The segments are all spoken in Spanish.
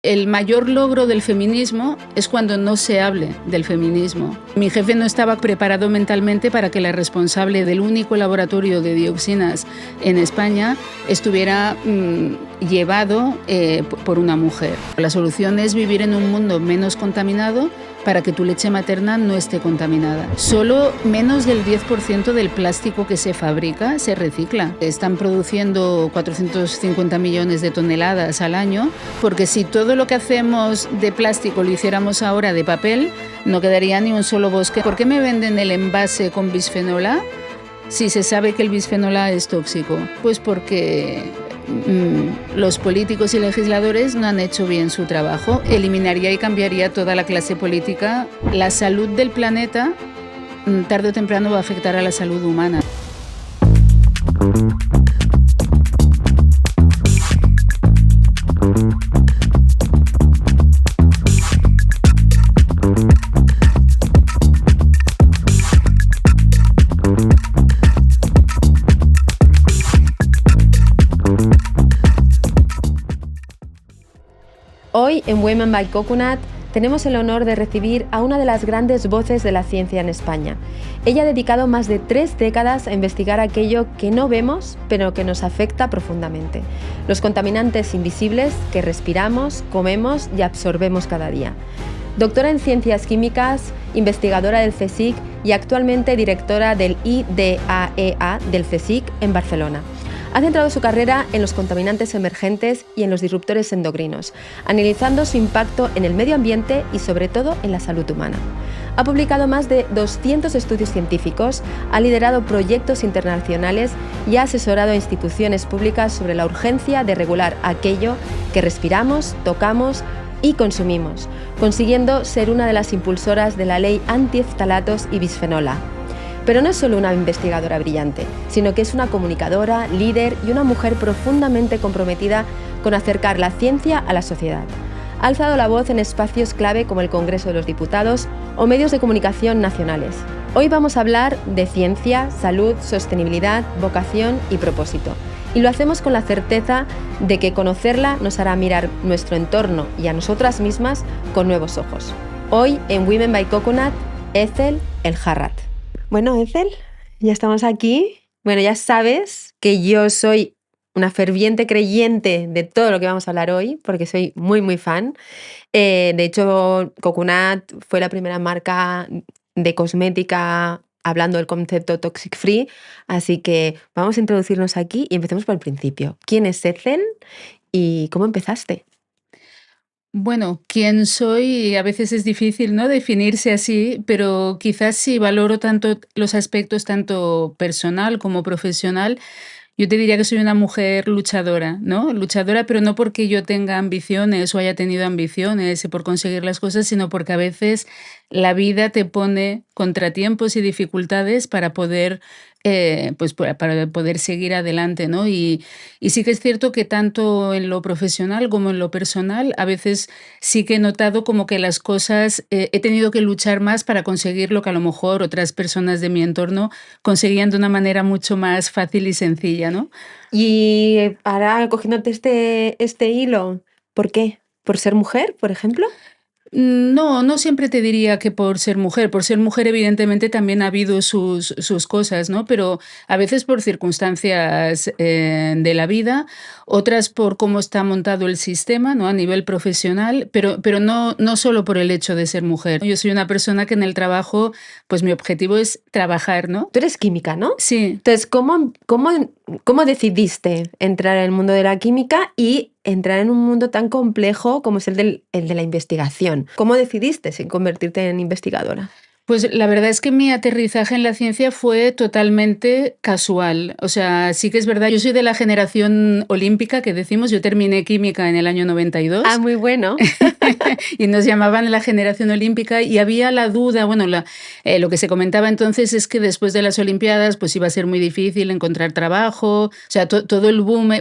El mayor logro del feminismo es cuando no se hable del feminismo. Mi jefe no estaba preparado mentalmente para que la responsable del único laboratorio de dioxinas en España estuviera llevado por una mujer. La solución es vivir en un mundo menos contaminado para que tu leche materna no esté contaminada. Solo menos del 10% del plástico que se fabrica se recicla. Están produciendo 450 millones de toneladas al año, porque si todo lo que hacemos de plástico lo hiciéramos ahora de papel, no quedaría ni un solo bosque. ¿Por qué me venden el envase con bisfenol A si se sabe que el bisfenol A es tóxico? Pues porque los políticos y legisladores no han hecho bien su trabajo. Eliminaría y cambiaría toda la clase política. La salud del planeta tarde o temprano va a afectar a la salud humana. Hoy en Women by Coconut tenemos el honor de recibir a una de las grandes voces de la ciencia en España. Ella ha dedicado más de 3 décadas a investigar aquello que no vemos, pero que nos afecta profundamente. Los contaminantes invisibles que respiramos, comemos y absorbemos cada día. Doctora en Ciencias Químicas, investigadora del CSIC y actualmente directora del IDAEA del CSIC en Barcelona. Ha centrado su carrera en los contaminantes emergentes y en los disruptores endocrinos, analizando su impacto en el medio ambiente y sobre todo en la salud humana. Ha publicado más de 200 estudios científicos, ha liderado proyectos internacionales y ha asesorado a instituciones públicas sobre la urgencia de regular aquello que respiramos, tocamos y consumimos, consiguiendo ser una de las impulsoras de la ley anti-ftalatos y bisfenol A. Pero no es solo una investigadora brillante, sino que es una comunicadora, líder y una mujer profundamente comprometida con acercar la ciencia a la sociedad. Ha alzado la voz en espacios clave como el Congreso de los Diputados o medios de comunicación nacionales. Hoy vamos a hablar de ciencia, salud, sostenibilidad, vocación y propósito. Y lo hacemos con la certeza de que conocerla nos hará mirar nuestro entorno y a nosotras mismas con nuevos ojos. Hoy en Women by Coconut, Ethel El-Harrat. Bueno, Ethel, ya estamos aquí. Bueno, ya sabes que yo soy una ferviente creyente de todo lo que vamos a hablar hoy, porque soy muy, muy fan. De hecho, Coconut fue la primera marca de cosmética hablando del concepto toxic free, así que vamos a introducirnos aquí y empecemos por el principio. ¿Quién es Ethel y cómo empezaste? Bueno, quién soy a veces es difícil, ¿no?, definirse así, pero quizás sí valoro tanto los aspectos tanto personal como profesional. Yo te diría que soy una mujer luchadora, ¿no? Luchadora, pero no porque yo tenga ambiciones o haya tenido ambiciones por conseguir las cosas, sino porque a veces la vida te pone contratiempos y dificultades para poder, pues para poder seguir adelante, ¿no? Y sí que es cierto que tanto en lo profesional como en lo personal, a veces sí que he notado como que las cosas, he tenido que luchar más para conseguir lo que a lo mejor otras personas de mi entorno conseguían de una manera mucho más fácil y sencilla, ¿no? Y ahora cogiéndote este hilo, ¿por qué? ¿Por ser mujer, por ejemplo? No, no siempre te diría que por ser mujer evidentemente también ha habido sus cosas, ¿no? Pero a veces por circunstancias de la vida, otras por cómo está montado el sistema, ¿no? A nivel profesional, pero no, no solo por el hecho de ser mujer. Yo soy una persona que en el trabajo, pues mi objetivo es trabajar, ¿no? Tú eres química, ¿no? Sí. Entonces, ¿cómo decidiste entrar en el mundo de la química y entrar en un mundo tan complejo como es el de la investigación? ¿Cómo decidiste sin convertirte en investigadora? Pues la verdad es que mi aterrizaje en la ciencia fue totalmente casual. O sea, sí que es verdad, yo soy de la generación olímpica que decimos, yo terminé química en el año 92. Ah, muy bueno. Y nos llamaban la generación olímpica y había la duda, bueno, lo que se comentaba entonces es que después de las Olimpiadas pues iba a ser muy difícil encontrar trabajo, o sea, todo el boom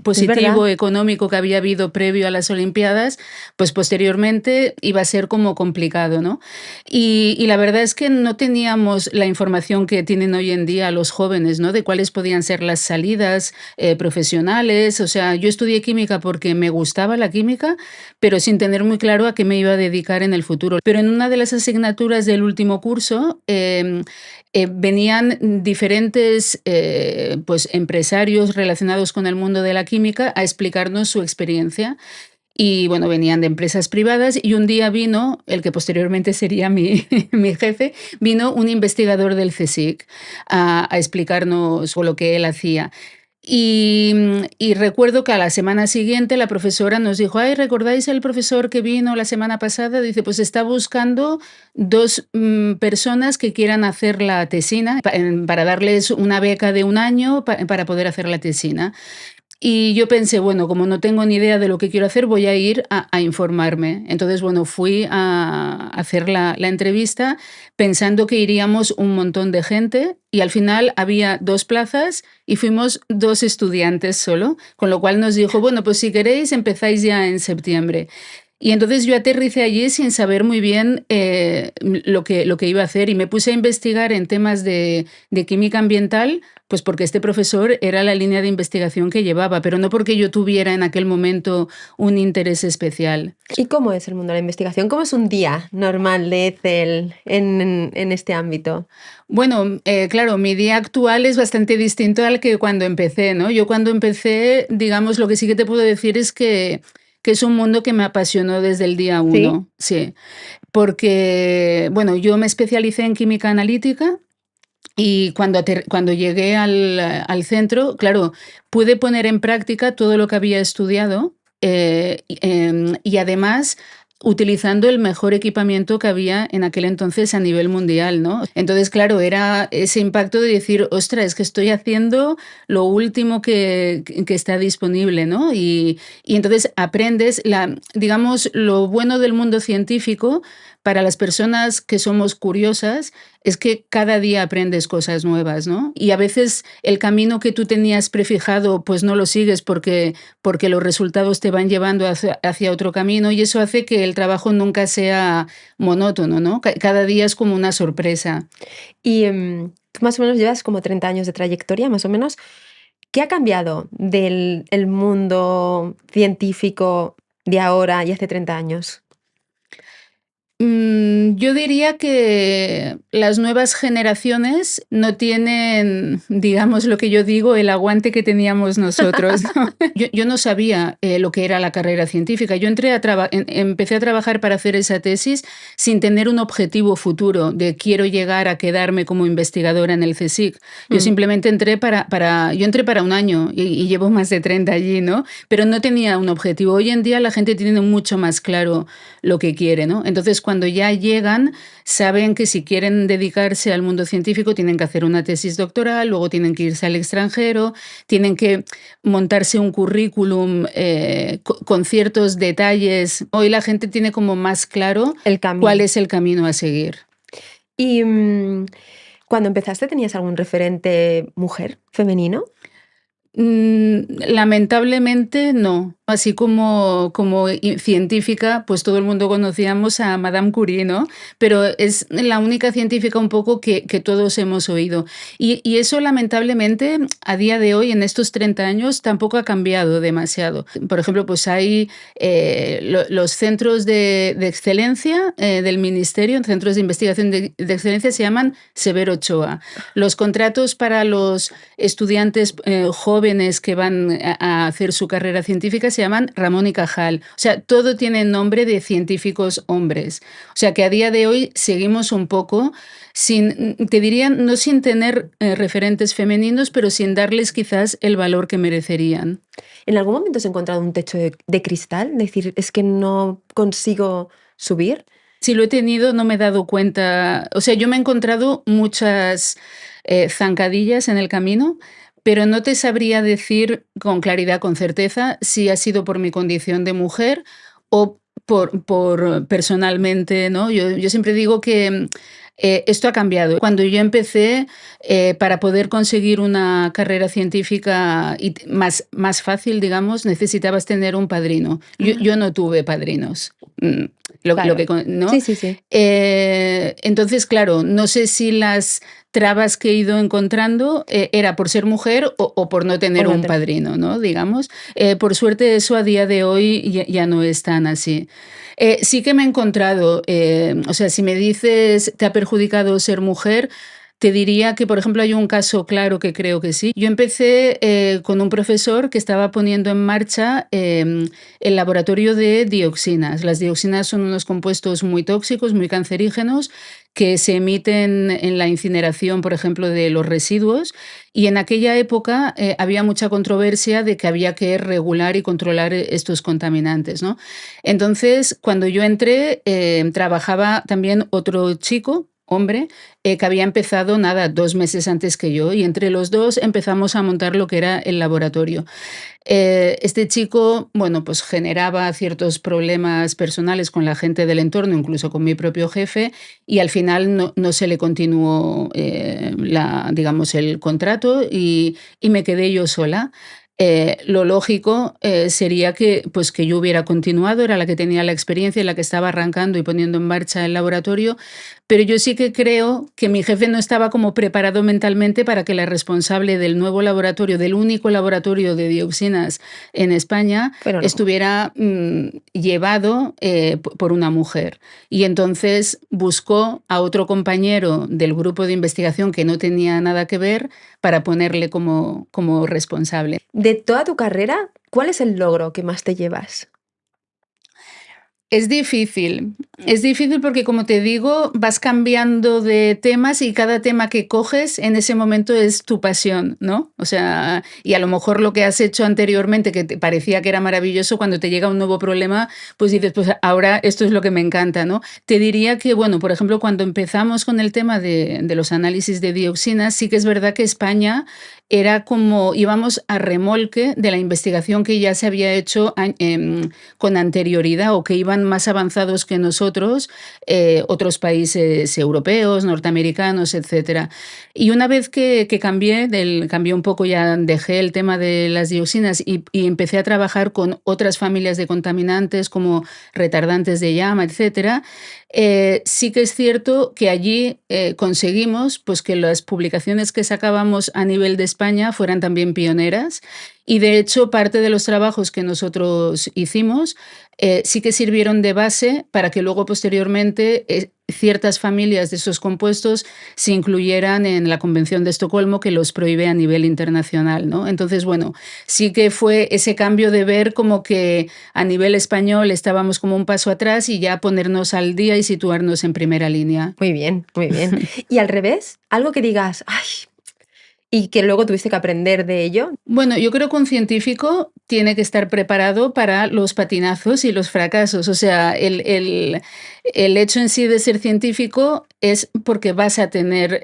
positivo económico que había habido previo a las Olimpiadas, pues posteriormente iba a ser como complicado, ¿no? Y la verdad verdad es que no teníamos la información que tienen hoy en día los jóvenes, ¿no? De cuáles podían ser las salidas profesionales. O sea, yo estudié química porque me gustaba la química, pero sin tener muy claro a qué me iba a dedicar en el futuro. Pero en una de las asignaturas del último curso venían diferentes pues, empresarios relacionados con el mundo de la química a explicarnos su experiencia. Y bueno, venían de empresas privadas y un día vino, el que posteriormente sería mi jefe, vino un investigador del CSIC a explicarnos lo que él hacía. Y recuerdo que a la semana siguiente la profesora nos dijo: ay, ¿recordáis el profesor que vino la semana pasada? Dice, pues está buscando dos personas que quieran hacer la tesina para darles una beca de un año para poder hacer la tesina. Y yo pensé, bueno, como no tengo ni idea de lo que quiero hacer, voy a ir a informarme. Entonces, bueno, fui a hacer la entrevista pensando que iríamos un montón de gente y al final había 2 plazas y fuimos 2 estudiantes solo, con lo cual nos dijo, bueno, pues si queréis empezáis ya en septiembre. Y entonces yo aterricé allí sin saber muy bien lo que iba a hacer y me puse a investigar en temas de química ambiental, pues porque este profesor era la línea de investigación que llevaba, pero no porque yo tuviera en aquel momento un interés especial. ¿Y cómo es el mundo de la investigación? ¿Cómo es un día normal de Ethel en este ámbito? Bueno, claro, mi día actual es bastante distinto al que cuando empecé, ¿no? Yo cuando empecé, digamos, lo que sí que te puedo decir es que es un mundo que me apasionó desde el día ¿Sí? 1, sí. Porque, bueno, yo me especialicé en química analítica y cuando llegué al centro, claro, pude poner en práctica todo lo que había estudiado y además utilizando el mejor equipamiento que había en aquel entonces a nivel mundial, ¿no? Entonces, claro, era ese impacto de decir, ostras, es que estoy haciendo lo último que está disponible, ¿no? Y entonces aprendes, digamos, lo bueno del mundo científico para las personas que somos curiosas es que cada día aprendes cosas nuevas, ¿no? Y a veces el camino que tú tenías prefijado, pues no lo sigues porque los resultados te van llevando hacia otro camino y eso hace que el trabajo nunca sea monótono, ¿no? Cada día es como una sorpresa. Y tú más o menos llevas como 30 años de trayectoria, más o menos. ¿Qué ha cambiado del el mundo científico de ahora y hace 30 años? Yo diría que las nuevas generaciones no tienen, digamos, lo que yo digo, el aguante que teníamos nosotros, ¿no? Yo no sabía lo que era la carrera científica. Yo empecé a trabajar para hacer esa tesis sin tener un objetivo futuro de quiero llegar a quedarme como investigadora en el CSIC. Yo simplemente entré yo entré para un año y llevo más de 30 allí, ¿no? Pero no tenía un objetivo. Hoy en día la gente tiene mucho más claro lo que quiere, ¿no? Entonces, cuando ya llegan, saben que si quieren dedicarse al mundo científico tienen que hacer una tesis doctoral, luego tienen que irse al extranjero, tienen que montarse un currículum con ciertos detalles. Hoy la gente tiene como más claro El camino. cuál es el camino a seguir. Y cuando empezaste, ¿tenías algún referente mujer, femenino? Lamentablemente no. Así como científica, pues todo el mundo conocíamos a Madame Curie, ¿no? Pero es la única científica un poco que todos hemos oído. Y eso lamentablemente a día de hoy, en estos 30 años, tampoco ha cambiado demasiado. Por ejemplo, pues hay los centros de excelencia del Ministerio, centros de investigación de excelencia se llaman Severo Ochoa. Los contratos para los estudiantes jóvenes que van a hacer su carrera científica se llaman Ramón y Cajal. O sea, todo tiene nombre de científicos hombres. O sea, que a día de hoy seguimos un poco te diría, no sin tener referentes femeninos, pero sin darles quizás el valor que merecerían. ¿En algún momento has encontrado un techo de cristal? Decir, es que no consigo subir. Si lo he tenido, no me he dado cuenta. O sea, yo me he encontrado muchas zancadillas en el camino, pero no te sabría decir con claridad, con certeza, si ha sido por mi condición de mujer o por personalmente, ¿no? Yo siempre digo que esto ha cambiado. Cuando yo empecé, para poder conseguir una carrera científica más fácil, digamos, necesitabas tener un padrino. Yo no tuve padrinos. Claro. ¿no? Sí, sí, sí. Entonces, claro, no sé si las trabas que he ido encontrando era por ser mujer o por no Por tener no un tener. padrino, ¿no? Digamos. Por suerte eso a día de hoy ya no es tan así. Sí que me he encontrado, o sea, si me dices, ¿te ha perjudicado ser mujer? Te diría que, por ejemplo, hay un caso claro que creo que sí. Yo empecé con un profesor que estaba poniendo en marcha el laboratorio de dioxinas. Las dioxinas son unos compuestos muy tóxicos, muy cancerígenos, que se emiten en la incineración, por ejemplo, de los residuos. Y en aquella época había mucha controversia de que había que regular y controlar estos contaminantes, ¿no? Entonces, cuando yo entré, trabajaba también otro chico, hombre, que había empezado, nada, 2 meses antes que yo, y entre los 2 empezamos a montar lo que era el laboratorio. Este chico, bueno, pues generaba ciertos problemas personales con la gente del entorno, incluso con mi propio jefe, y al final no se le continuó, digamos, el contrato y me quedé yo sola. Lo lógico, sería que, pues, que yo hubiera continuado, era la que tenía la experiencia, la que estaba arrancando y poniendo en marcha el laboratorio, pero yo sí que creo que mi jefe no estaba como preparado mentalmente para que la responsable del nuevo laboratorio, del único laboratorio de dioxinas en España, Fuera una mujer. estuviera llevado por una mujer. Y entonces buscó a otro compañero del grupo de investigación que no tenía nada que ver para ponerle como responsable. De toda tu carrera, ¿cuál es el logro que más te llevas? Es difícil porque, como te digo, vas cambiando de temas y cada tema que coges en ese momento es tu pasión, ¿no? O sea, y a lo mejor lo que has hecho anteriormente, que te parecía que era maravilloso, cuando te llega un nuevo problema, pues dices, pues ahora esto es lo que me encanta, ¿no? Te diría que, bueno, por ejemplo, cuando empezamos con el tema de los análisis de dioxinas, sí que es verdad que España era como íbamos a remolque de la investigación que ya se había hecho con anterioridad o que iban más avanzados que nosotros, otros países europeos, norteamericanos, etcétera. Y una vez que cambié un poco, ya dejé el tema de las dioxinas y empecé a trabajar con otras familias de contaminantes como retardantes de llama, etcétera. Sí que es cierto que allí conseguimos, pues, que las publicaciones que sacábamos a nivel de España fueran también pioneras, y de hecho parte de los trabajos que nosotros hicimos sí que sirvieron de base para que luego posteriormente ciertas familias de esos compuestos se incluyeran en la Convención de Estocolmo, que los prohíbe a nivel internacional, ¿no? Entonces, bueno, sí que fue ese cambio de ver como que a nivel español estábamos como un paso atrás y ya ponernos al día y situarnos en primera línea. Muy bien, muy bien. Y al revés, algo que digas, ay, y que luego tuviste que aprender de ello. Bueno, yo creo que un científico tiene que estar preparado para los patinazos y los fracasos. O sea, el hecho en sí de ser científico es porque vas a tener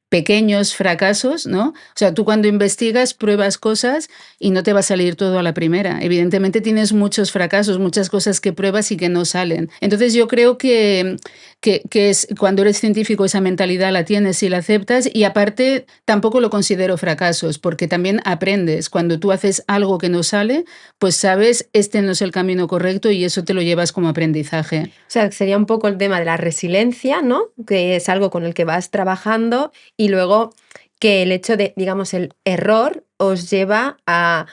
pequeños fracasos, ¿no? O sea, tú cuando investigas pruebas cosas y no te va a salir todo a la primera. Evidentemente tienes muchos fracasos, muchas cosas que pruebas y que no salen. Entonces yo creo que es, cuando eres científico, esa mentalidad la tienes y la aceptas, y aparte tampoco lo considero fracasos, porque también aprendes. Cuando tú haces algo que no sale, pues sabes, este no es el camino correcto, y eso te lo llevas como aprendizaje. O sea, sería un poco el tema de la resiliencia, ¿no? Que es algo con el que vas trabajando y luego que el hecho de, digamos, el error os lleva a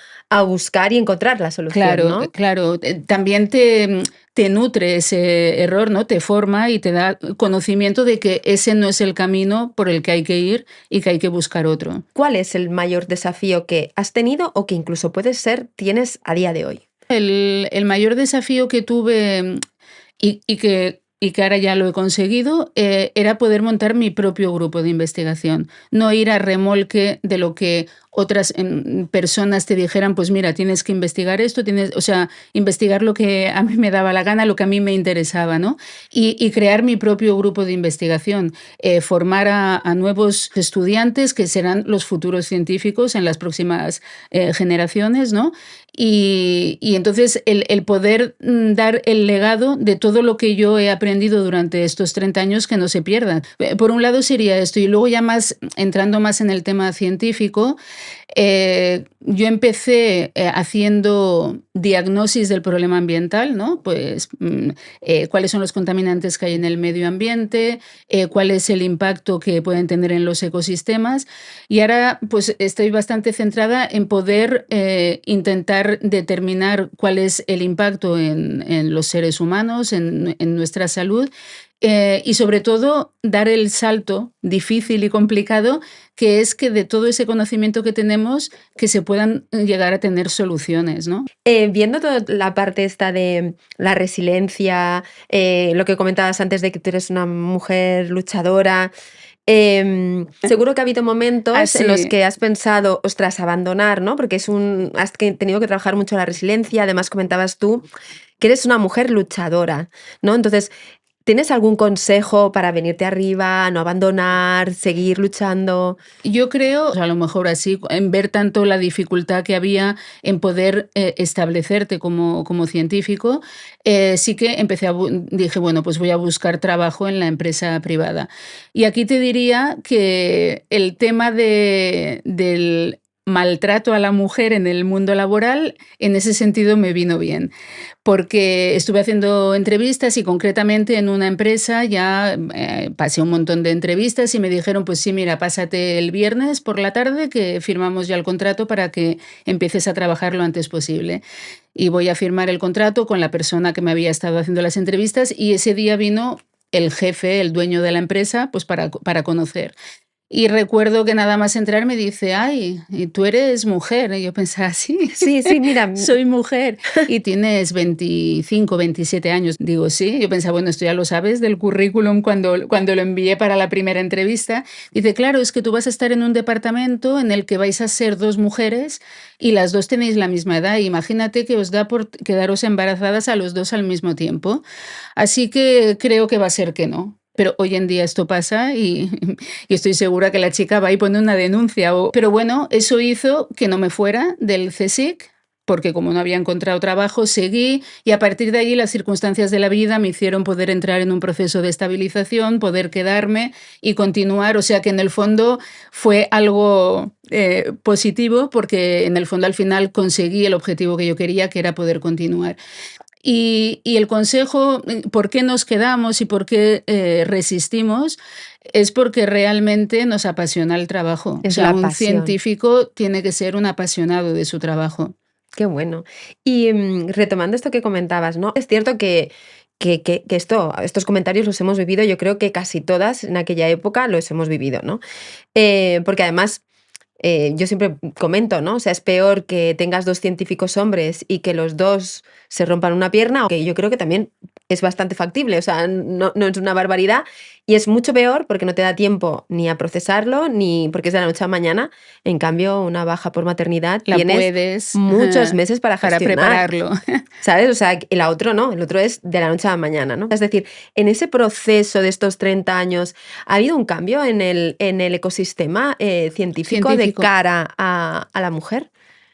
buscar y encontrar la solución, Claro, ¿no? claro. También te nutre ese error, ¿no? Te forma y te da conocimiento de que ese no es el camino por el que hay que ir y que hay que buscar otro. ¿Cuál es el mayor desafío que has tenido o que incluso puede ser tienes a día de hoy? El mayor desafío que tuve y que ahora ya lo he conseguido, era poder montar mi propio grupo de investigación, no ir a remolque de lo que otras personas te dijeran, pues mira, tienes que investigar esto, o sea, investigar lo que a mí me daba la gana, lo que a mí me interesaba, ¿no? Y crear mi propio grupo de investigación, formar a nuevos estudiantes que serán los futuros científicos en las próximas generaciones, ¿no? Y entonces el poder dar el legado de todo lo que yo he aprendido durante estos 30 años, que no se pierdan. Por un lado sería esto, y luego ya más, entrando más en el tema científico, Yo empecé haciendo diagnosis del problema ambiental, ¿no? Pues cuáles son los contaminantes que hay en el medio ambiente, cuál es el impacto que pueden tener en los ecosistemas. Y ahora pues estoy bastante centrada en poder intentar determinar cuál es el impacto en los seres humanos, en nuestra salud. Y sobre todo dar el salto difícil y complicado, que es que de todo ese conocimiento que tenemos, que se puedan llegar a tener soluciones, ¿no? Viendo toda la parte esta de la resiliencia, lo que comentabas antes de que tú eres una mujer luchadora, seguro que ha habido momentos en los Así, que has pensado, ostras, abandonar, ¿no? Porque has tenido que trabajar mucho la resiliencia, además comentabas tú que eres una mujer luchadora, ¿no? Entonces, ¿tienes algún consejo para venirte arriba, no abandonar, seguir luchando? yo creo, o sea, a lo mejor así, en ver tanto la dificultad que había en poder establecerte como científico, sí que dije, bueno, pues voy a buscar trabajo en la empresa privada. Y aquí te diría que el tema del maltrato a la mujer en el mundo laboral, en ese sentido me vino bien, porque estuve haciendo entrevistas y concretamente en una empresa ya pasé un montón de entrevistas y me dijeron, pues sí, mira, pásate el viernes por la tarde que firmamos ya el contrato para que empieces a trabajar lo antes posible. Y voy a firmar el contrato con la persona que me había estado haciendo las entrevistas y ese día vino el jefe, el dueño de la empresa, pues para conocer. Y recuerdo que nada más entrar me dice: "Ay, y tú eres mujer". Y yo pensaba: "Sí, Sí, sí, mira, soy mujer". "¿Y tienes 25, 27 años?". Digo: "Sí". Yo pensaba: "Bueno, esto ya lo sabes del currículum cuando lo envié para la primera entrevista". Dice: "Claro, es que tú vas a estar en un departamento en el que vais a ser 2 mujeres y las 2 tenéis la misma edad. Imagínate que os da por quedaros embarazadas a los 2 al mismo tiempo. Así que creo que va a ser que no". Pero hoy en día esto pasa y y estoy segura que la chica va y pone una denuncia. Pero bueno, eso hizo que no me fuera del CSIC, porque como no había encontrado trabajo, seguí y a partir de allí las circunstancias de la vida me hicieron poder entrar en un proceso de estabilización, poder quedarme y continuar. O sea que en el fondo fue algo positivo porque en el fondo al final conseguí el objetivo que yo quería, que era poder continuar. Y el consejo, ¿por qué nos quedamos y por qué resistimos? Es porque realmente nos apasiona el trabajo. O es sea, la un pasión. científico tiene que ser un apasionado de su trabajo. Qué bueno. Y retomando esto que comentabas, ¿no? Es cierto que estos comentarios los hemos vivido, yo creo que casi todas en aquella época los hemos vivido, ¿no? Porque además, yo siempre comento, ¿no? O sea, es peor que tengas dos científicos hombres y que los dos se rompan una pierna, o que yo creo que también es bastante factible, o sea, no es una barbaridad y es mucho peor porque no te da tiempo ni a procesarlo, ni porque es de la noche a la mañana. En cambio, una baja por maternidad La tienes puedes muchos meses para para gestionar, prepararlo. ¿sabes? O sea, el otro no, el otro es de la noche a la mañana, ¿no? Es decir, en ese proceso de estos 30 años, ¿ha habido un cambio en el ecosistema científico de Científico. cara a la mujer?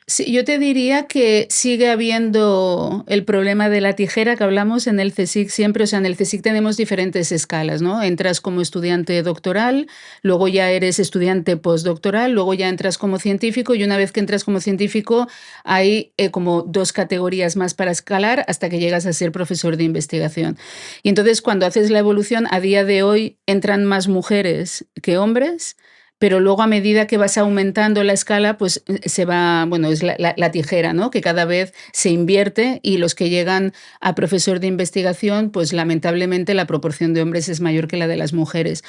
Sí, yo te diría que sigue habiendo el problema de la tijera que hablamos en el CSIC siempre. O sea, en el CSIC tenemos diferentes escalas, ¿no? Entras como estudiante doctoral, luego ya eres estudiante postdoctoral, luego ya entras como científico y una vez que entras como científico hay como 2 categorías más para escalar hasta que llegas a ser profesor de investigación. Y entonces cuando haces la evolución, a día de hoy entran más mujeres que hombres, pero luego a medida que vas aumentando la escala, pues se va, bueno, es la tijera, ¿no? Que cada vez se invierte y los que llegan a profesor de investigación, pues lamentablemente la proporción de hombres es mayor que la de las mujeres.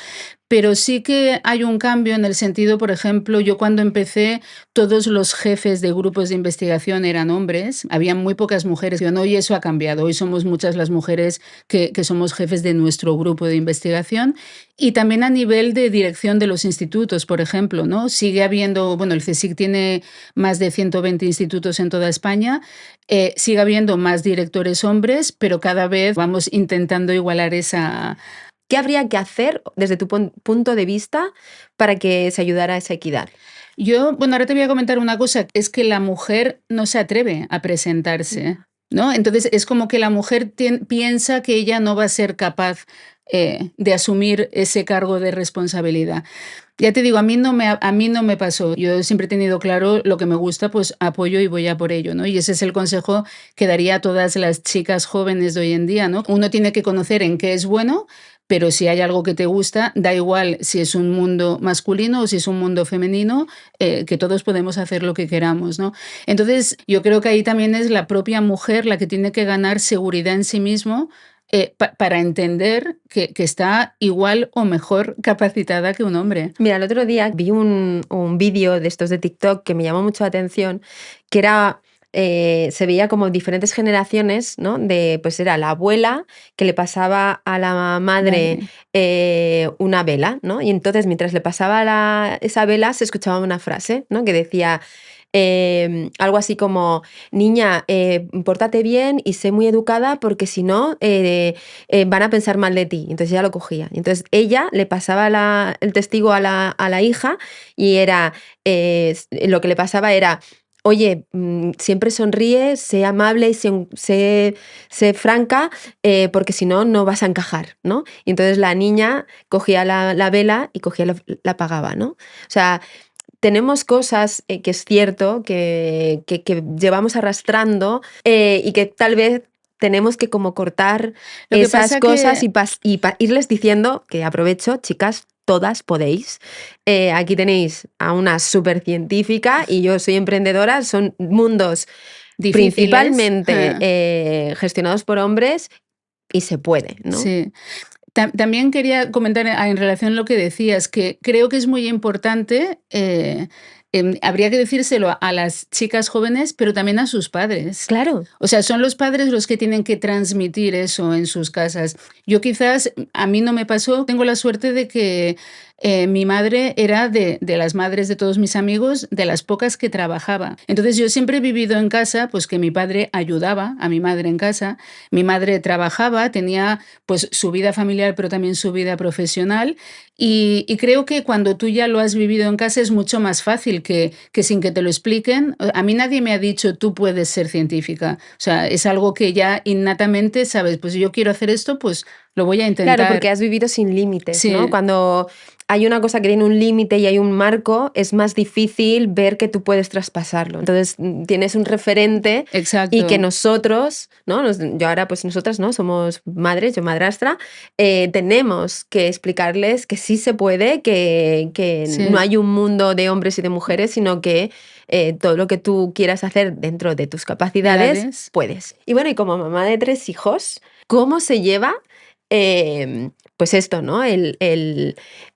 Pero sí que hay un cambio en el sentido, por ejemplo, yo cuando empecé, todos los jefes de grupos de investigación eran hombres, había muy pocas mujeres. Y hoy eso ha cambiado, hoy somos muchas las mujeres que somos jefes de nuestro grupo de investigación y también a nivel de dirección de los institutos, por ejemplo, ¿no? Sigue habiendo, bueno, el CSIC tiene más de 120 institutos en toda España, sigue habiendo más directores hombres, pero cada vez vamos intentando igualar esa. ¿Qué habría que hacer desde tu punto de vista para que se ayudara a esa equidad? Bueno, ahora te voy a comentar una cosa, es que la mujer no se atreve a presentarse. ¿no? Entonces es como que la mujer piensa que ella no va a ser capaz de asumir ese cargo de responsabilidad. Ya te digo, a mí no me pasó. Yo siempre he tenido claro lo que me gusta, pues apoyo y voy a por ello, ¿no? Y ese es el consejo que daría a todas las chicas jóvenes de hoy en día, ¿no? Uno tiene que conocer en qué es bueno, pero si hay algo que te gusta, da igual si es un mundo masculino o si es un mundo femenino, que todos podemos hacer lo que queramos, ¿no? Entonces, yo creo que ahí también es la propia mujer la que tiene que ganar seguridad en sí mismo, para entender que está igual o mejor capacitada que un hombre. Mira, el otro día vi un vídeo de estos de TikTok que me llamó mucho la atención, que era, se veía como diferentes generaciones, ¿no? Pues era la abuela que le pasaba a la madre Madre. una vela, ¿no? Y entonces mientras le pasaba esa vela se escuchaba una frase, ¿no? Que decía algo así como, niña, pórtate bien y sé muy educada porque si no van a pensar mal de ti. Entonces ella lo cogía. Entonces ella le pasaba el testigo a la hija y era, lo que le pasaba era, oye, siempre sonríe, sé amable y sé franca, porque si no, no vas a encajar, ¿no? Y entonces la niña cogía la vela y la apagaba, ¿no? O sea, tenemos cosas que es cierto que llevamos arrastrando, y que tal vez tenemos que como cortar Lo que esas pasa cosas que y irles diciendo que aprovecho, chicas, todas podéis. Aquí tenéis a una súper científica y yo soy emprendedora, son mundos difíciles. principalmente gestionados por hombres y se puede, ¿no? Sí. También quería comentar en relación a lo que decías, que creo que es muy importante, habría que decírselo a las chicas jóvenes, pero también a sus padres. Claro. O sea, son los padres los que tienen que transmitir eso en sus casas. Yo quizás, a mí no me pasó, tengo la suerte de que mi madre era de las madres de todos mis amigos, de las pocas que trabajaba. Entonces yo siempre he vivido en casa, pues que mi padre ayudaba a mi madre en casa, mi madre trabajaba, tenía pues su vida familiar, pero también su vida profesional. Y creo que cuando tú ya lo has vivido en casa es mucho más fácil que sin que te lo expliquen. A mí nadie me ha dicho, tú puedes ser científica. O sea, es algo que ya innatamente sabes, pues si yo quiero hacer esto, pues lo voy a Claro, porque intentar. has vivido sin límites, ¿no? Sí, Cuando hay una cosa que tiene un límite y hay un marco, es más difícil ver que tú puedes traspasarlo. Entonces, tienes un referente y que exacto. nosotros, ¿no? Yo ahora, pues nosotras, ¿no? Somos madres, yo madrastra, tenemos que explicarles que sí se puede, que no Sí, hay un mundo de hombres y de mujeres, sino que todo lo que tú quieras hacer dentro de tus capacidades, edades. puedes. Y bueno, y como mamá de 3 hijos, ¿cómo se lleva pues esto, ¿no? El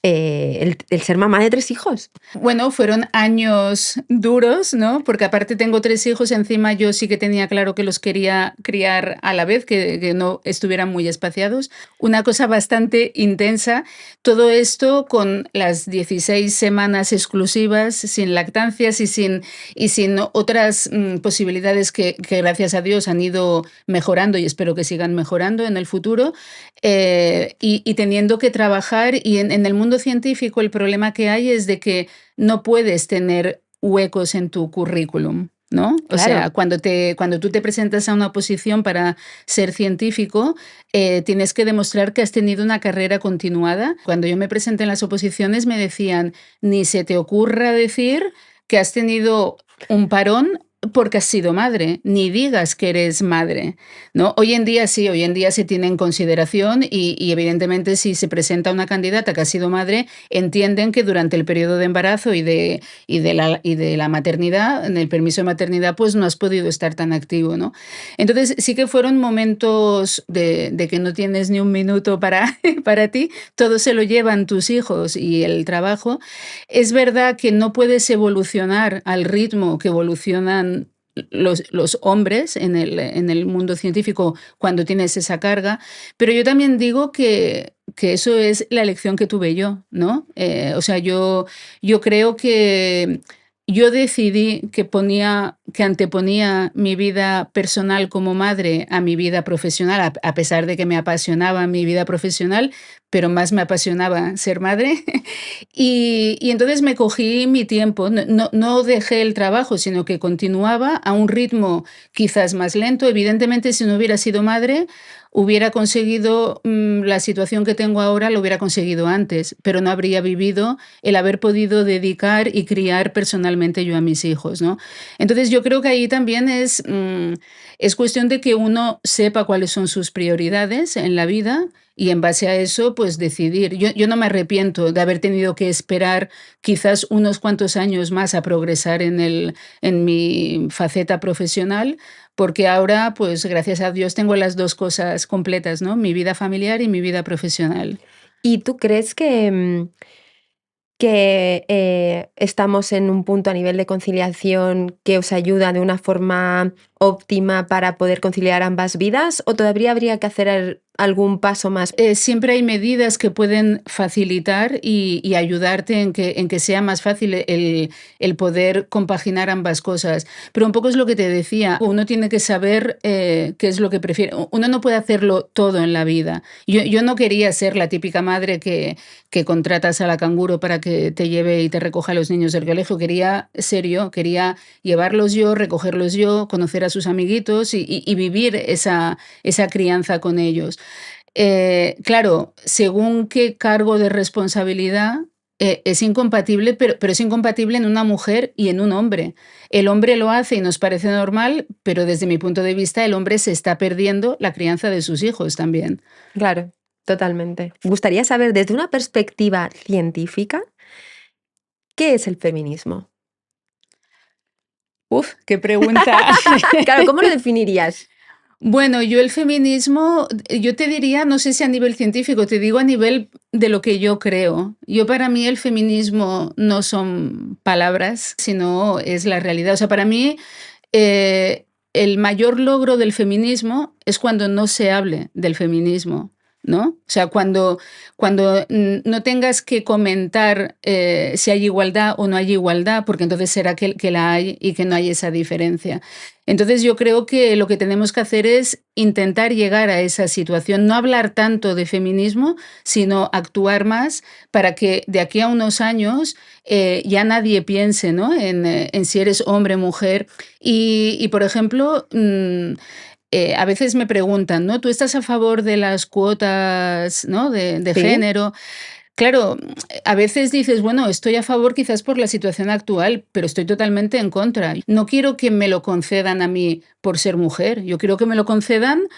ser mamá de 3 hijos? Bueno, fueron años duros, ¿no? Porque aparte tengo 3 hijos, encima yo sí que tenía claro que los quería criar a la vez, que no estuvieran muy espaciados. Una cosa bastante intensa. Todo esto con las 16 semanas exclusivas, sin lactancias y sin otras posibilidades que gracias a Dios han ido mejorando y espero que sigan mejorando en el futuro. Y teniendo que trabajar y en el mundo científico el problema que hay es de que no puedes tener huecos en tu currículum, ¿no? O sea, Claro. cuando tú te presentas a una posición para ser científico, tienes que demostrar que has tenido una carrera continuada. Cuando yo me presenté en las oposiciones me decían, ni se te ocurra decir que has tenido un parón porque has sido madre, ni digas que eres madre, ¿no? Hoy en día sí, hoy en día se tiene en consideración y evidentemente si se presenta una candidata que ha sido madre, entienden que durante el periodo de embarazo y de la maternidad, en el permiso de maternidad, pues no has podido estar tan activo, ¿no? Entonces sí que fueron momentos de que no tienes ni un minuto para ti, todo se lo llevan tus hijos y el trabajo. Es verdad que no puedes evolucionar al ritmo que evolucionan los hombres en el mundo científico cuando tienes esa carga, pero yo también digo que eso es la elección que tuve yo, ¿no? O sea, yo creo que yo decidí que anteponía mi vida personal como madre a mi vida profesional, a pesar de que me apasionaba mi vida profesional, pero más me apasionaba ser madre. Y entonces me cogí mi tiempo, no dejé el trabajo, sino que continuaba a un ritmo quizás más lento. Evidentemente, si no hubiera sido madre, hubiera conseguido la situación que tengo ahora, lo hubiera conseguido antes, pero no habría vivido el haber podido dedicar y criar personalmente yo a mis hijos, ¿no? Entonces yo creo que ahí también es cuestión de que uno sepa cuáles son sus prioridades en la vida y en base a eso, pues decidir. Yo no me arrepiento de haber tenido que esperar quizás unos cuantos años más a progresar en mi faceta profesional, porque ahora, pues gracias a Dios, tengo las dos cosas completas, ¿no? Mi vida familiar y mi vida profesional. ¿Y tú crees que estamos en un punto a nivel de conciliación que os ayuda de una forma óptima para poder conciliar ambas vidas? ¿O todavía habría que hacer algún paso más? Siempre hay medidas que pueden facilitar y ayudarte en que sea más fácil el poder compaginar ambas cosas. Pero un poco es lo que te decía, uno tiene que saber qué es lo que prefiere. Uno no puede hacerlo todo en la vida. Yo no quería ser la típica madre que contratas a la canguro para que te lleve y te recoja a los niños del colegio. Quería ser yo, quería llevarlos yo, recogerlos yo, conocer a sus amiguitos y vivir esa crianza con ellos. Claro, según qué cargo de responsabilidad, es incompatible, pero es incompatible en una mujer y en un hombre. El hombre lo hace y nos parece normal, pero desde mi punto de vista, el hombre se está perdiendo la crianza de sus hijos también. Claro, totalmente. Me gustaría saber, desde una perspectiva científica, ¿qué es el feminismo? Uf, qué pregunta. Claro, ¿cómo lo definirías? Bueno, yo el feminismo, yo te diría, no sé si a nivel científico, te digo a nivel de lo que yo creo. Yo para mí el feminismo no son palabras, sino es la realidad. O sea, para mí el mayor logro del feminismo es cuando no se hable del feminismo, ¿no? O sea, cuando no tengas que comentar si hay igualdad o no hay igualdad, porque entonces será que la hay y que no hay esa diferencia. Entonces yo creo que lo que tenemos que hacer es intentar llegar a esa situación, no hablar tanto de feminismo, sino actuar más para que de aquí a unos años ya nadie piense, ¿no? En si eres hombre o mujer. Y, por ejemplo, a veces me preguntan, ¿no? ¿Tú estás a favor de las cuotas, ¿no? de Sí, género? Claro, a veces dices, bueno, estoy a favor quizás por la situación actual, pero estoy totalmente en contra. No quiero que me lo concedan a mí por ser mujer, yo quiero que me lo concedan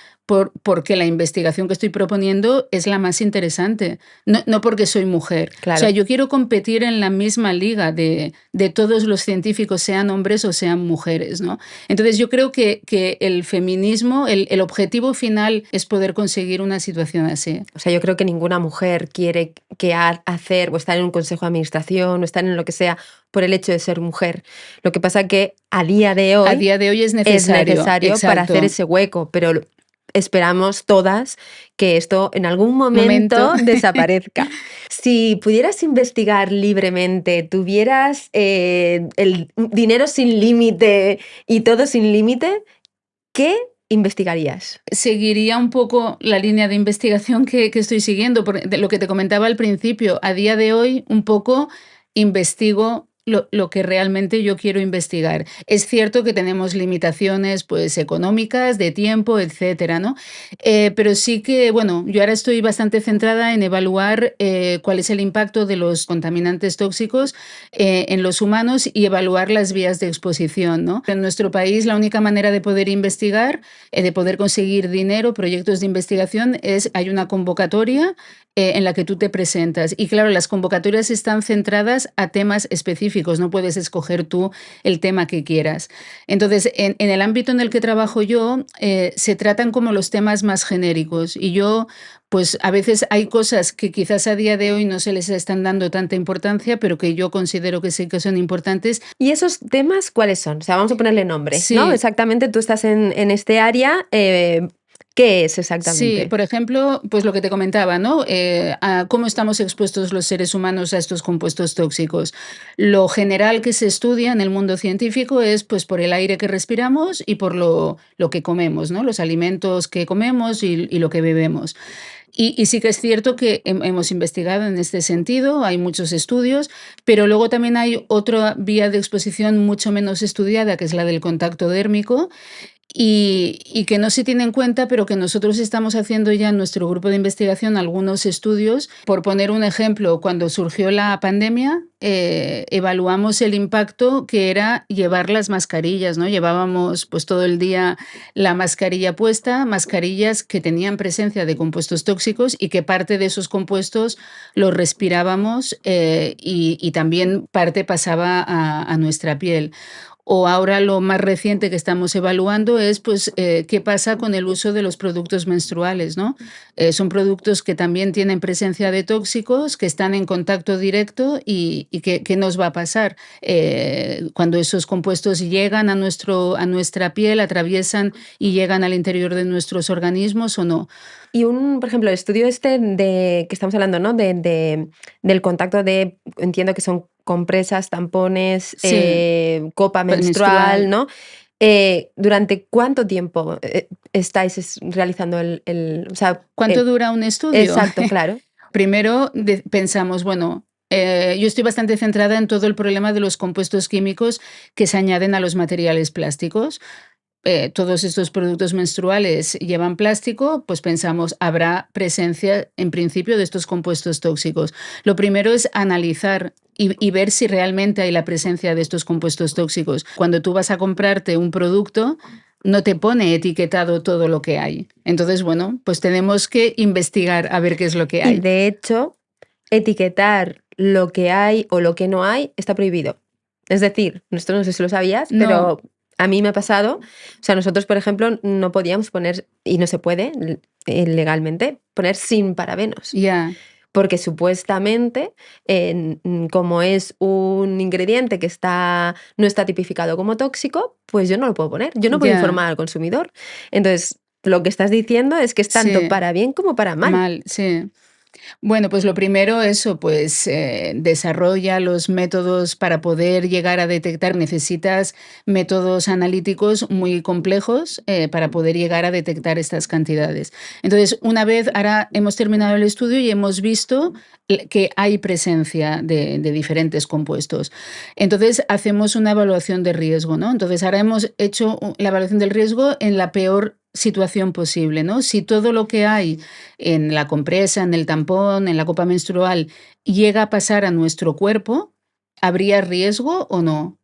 porque la investigación que estoy proponiendo es la más interesante, no porque soy mujer. O sea, claro. yo quiero competir en la misma liga de todos los científicos, sean hombres o sean mujeres, ¿no? Entonces yo creo que el feminismo, el objetivo final es poder conseguir una situación así. O sea, yo creo que ninguna mujer quiere hacer o estar en un consejo de administración o estar en lo que sea por el hecho de ser mujer. Lo que pasa que a día de A hoy día de hoy es es necesario, necesario para hacer exacto. ese hueco, pero esperamos todas que esto en algún Momento. momento desaparezca. Si pudieras investigar libremente, tuvieras el dinero sin límite y todo sin límite, ¿qué investigarías? Seguiría un poco la línea de investigación que estoy siguiendo, de lo que te comentaba al principio. A día de hoy, un poco investigo lo que realmente yo quiero investigar. Es cierto que tenemos limitaciones, pues, económicas, de tiempo, etcétera, ¿no? Pero sí que, bueno, yo ahora estoy bastante centrada en evaluar cuál es el impacto de los contaminantes tóxicos en los humanos y evaluar las vías de exposición, ¿no? En nuestro país, la única manera de poder investigar, de poder conseguir dinero, proyectos de investigación, hay una convocatoria en la que tú te presentas. Y claro, las convocatorias están centradas a temas específicos, no puedes escoger tú el tema que quieras. Entonces, en el ámbito en el que trabajo yo, se tratan como los temas más genéricos y yo, pues a veces hay cosas que quizás a día de hoy no se les están dando tanta importancia, pero que yo considero que sí que son importantes. ¿Y esos temas cuáles son? O sea, vamos a ponerle nombre, ¿no? Sí, Exactamente, tú estás en este área. ¿Qué es Sí, exactamente? por ejemplo, pues lo que te comentaba, ¿no? A cómo estamos expuestos los seres humanos a estos compuestos tóxicos. Lo general que se estudia en el mundo científico es pues por el aire que respiramos y por lo que comemos, ¿no? Los alimentos que comemos y lo que bebemos. Y sí que es cierto que hemos investigado en este sentido, hay muchos estudios, pero luego también hay otra vía de exposición mucho menos estudiada, que es la del contacto dérmico, y que no se tiene en cuenta, pero que nosotros estamos haciendo ya en nuestro grupo de investigación algunos estudios. Por poner un ejemplo, cuando surgió la pandemia, evaluamos el impacto que era llevar las mascarillas, ¿no? Llevábamos pues todo el día la mascarilla puesta, mascarillas que tenían presencia de compuestos tóxicos y que parte de esos compuestos los respirábamos, y también parte pasaba a nuestra piel. O ahora lo más reciente que estamos evaluando es, pues, qué pasa con el uso de los productos menstruales, ¿no? Son productos que también tienen presencia de tóxicos, que están en contacto directo y qué nos va a pasar cuando esos compuestos llegan a nuestra piel, atraviesan y llegan al interior de nuestros organismos o no. Y por ejemplo, el estudio este de que estamos hablando, ¿no? Del contacto de, entiendo que son compresas, tampones, Sí, copa menstrual, menstrual. ¿no? ¿Durante cuánto tiempo estáis realizando o sea, ¿Cuánto dura un estudio? exacto, claro. Primero pensamos, bueno, yo estoy bastante centrada en todo el problema de los compuestos químicos que se añaden a los materiales plásticos. Todos estos productos menstruales llevan plástico, pues pensamos, habrá presencia en principio de estos compuestos tóxicos. Lo primero es analizar y ver si realmente hay la presencia de estos compuestos tóxicos. Cuando tú vas a comprarte un producto, no te pone etiquetado todo lo que hay. Entonces, bueno, pues tenemos que investigar a ver qué es lo que Y hay. de hecho, etiquetar lo que hay o lo que no hay está prohibido. Es decir, esto no sé si lo sabías, No, pero a mí me ha pasado. O sea, nosotros, por ejemplo, no podíamos poner, y no se puede legalmente, poner sin parabenos. ya, Porque supuestamente, como es un ingrediente que no está tipificado como tóxico, pues yo no lo puedo poner. Yo no puedo ya, informar al consumidor. Entonces, lo que estás diciendo es que es tanto sí, para bien como para mal. mal, sí. Bueno, pues lo primero, eso, pues desarrolla los métodos para poder llegar a detectar. Necesitas métodos analíticos muy complejos para poder llegar a detectar estas cantidades. Entonces, una vez, ahora hemos terminado el estudio y hemos visto que hay presencia de diferentes compuestos. Entonces, hacemos una evaluación de riesgo, ¿no? Entonces, ahora hemos hecho la evaluación del riesgo en la peor situación posible, ¿no? Si todo lo que hay en la compresa, en el tampón, en la copa menstrual, llega a pasar a nuestro cuerpo, ¿habría riesgo o no?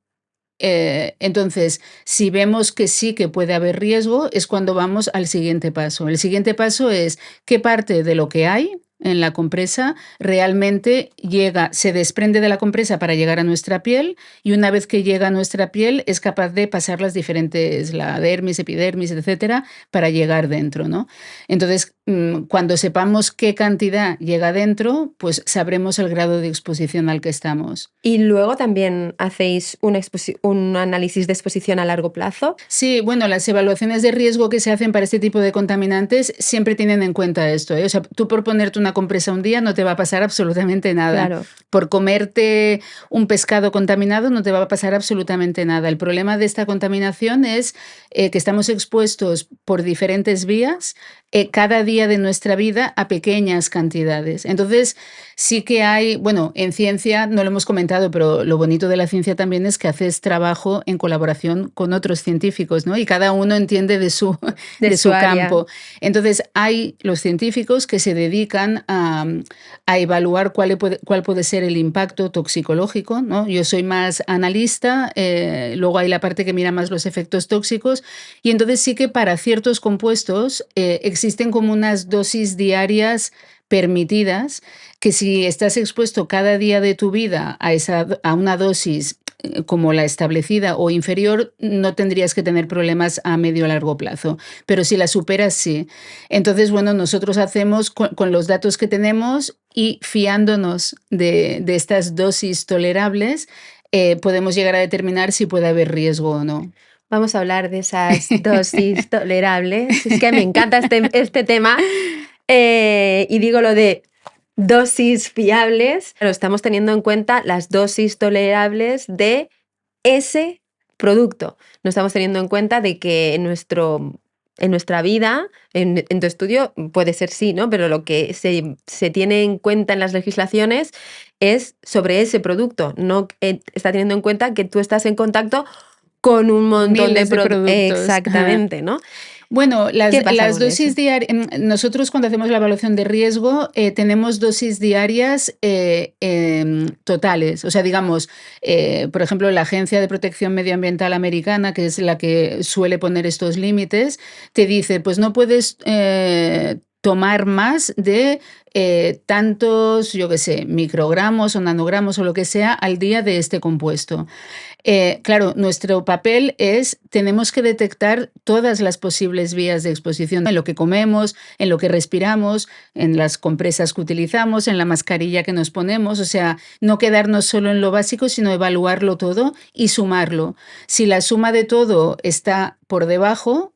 Entonces, si vemos que sí que puede haber riesgo, es cuando vamos al siguiente paso. El siguiente paso es qué parte de lo que hay en la compresa realmente llega, se desprende de la compresa para llegar a nuestra piel y una vez que llega a nuestra piel es capaz de pasar las diferentes, la dermis, epidermis, etcétera, para llegar dentro, ¿no? Entonces, cuando sepamos qué cantidad llega dentro, pues sabremos el grado de exposición al que estamos. Y luego también hacéis un análisis de exposición a largo plazo. Sí, bueno, las evaluaciones de riesgo que se hacen para este tipo de contaminantes siempre tienen en cuenta esto, ¿eh? O sea, tú por ponerte una compresa un día no te va a pasar absolutamente nada. Claro. Por comerte un pescado contaminado no te va a pasar absolutamente nada. El problema de esta contaminación es que estamos expuestos por diferentes vías cada día de nuestra vida a pequeñas cantidades. Entonces, sí que hay, bueno, en ciencia, no lo hemos comentado, pero lo bonito de la ciencia también es que haces trabajo en colaboración con otros científicos, ¿no? Y cada uno entiende de su, De de su su área. campo. Entonces, hay los científicos que se dedican a evaluar cuál puede ser el impacto toxicológico, ¿no? Yo soy más analista, luego hay la parte que mira más los efectos tóxicos, y entonces sí que para ciertos compuestos existen como unas dosis diarias permitidas que si estás expuesto cada día de tu vida a una dosis como la establecida o inferior, no tendrías que tener problemas a medio o largo plazo. Pero si la superas, sí. Entonces, bueno, nosotros hacemos con los datos que tenemos y fiándonos de estas dosis tolerables, podemos llegar a determinar si puede haber riesgo o no. Vamos a hablar de esas dosis tolerables. Es que me encanta este tema. Y digo lo de dosis fiables. Pero estamos teniendo en cuenta las dosis tolerables de ese producto. No estamos teniendo en cuenta de que en nuestra vida, en tu estudio, puede ser sí, ¿no? Pero lo que se tiene en cuenta en las legislaciones es sobre ese producto. No está teniendo en cuenta que tú estás en contacto con un montón Miles de productos. Exactamente, ¿no? Bueno, ¿Qué pasa las con dosis eso? diarias, nosotros cuando hacemos la evaluación de riesgo tenemos dosis diarias totales. O sea, digamos, por ejemplo, la Agencia de Protección Medioambiental Americana, que es la que suele poner estos límites, te dice, pues no puedes tomar más de tantos, yo qué sé, microgramos o nanogramos o lo que sea al día de este compuesto. Claro, nuestro papel es, tenemos que detectar todas las posibles vías de exposición en lo que comemos, en lo que respiramos, en las compresas que utilizamos, en la mascarilla que nos ponemos, o sea, no quedarnos solo en lo básico, sino evaluarlo todo y sumarlo. Si la suma de todo está por debajo,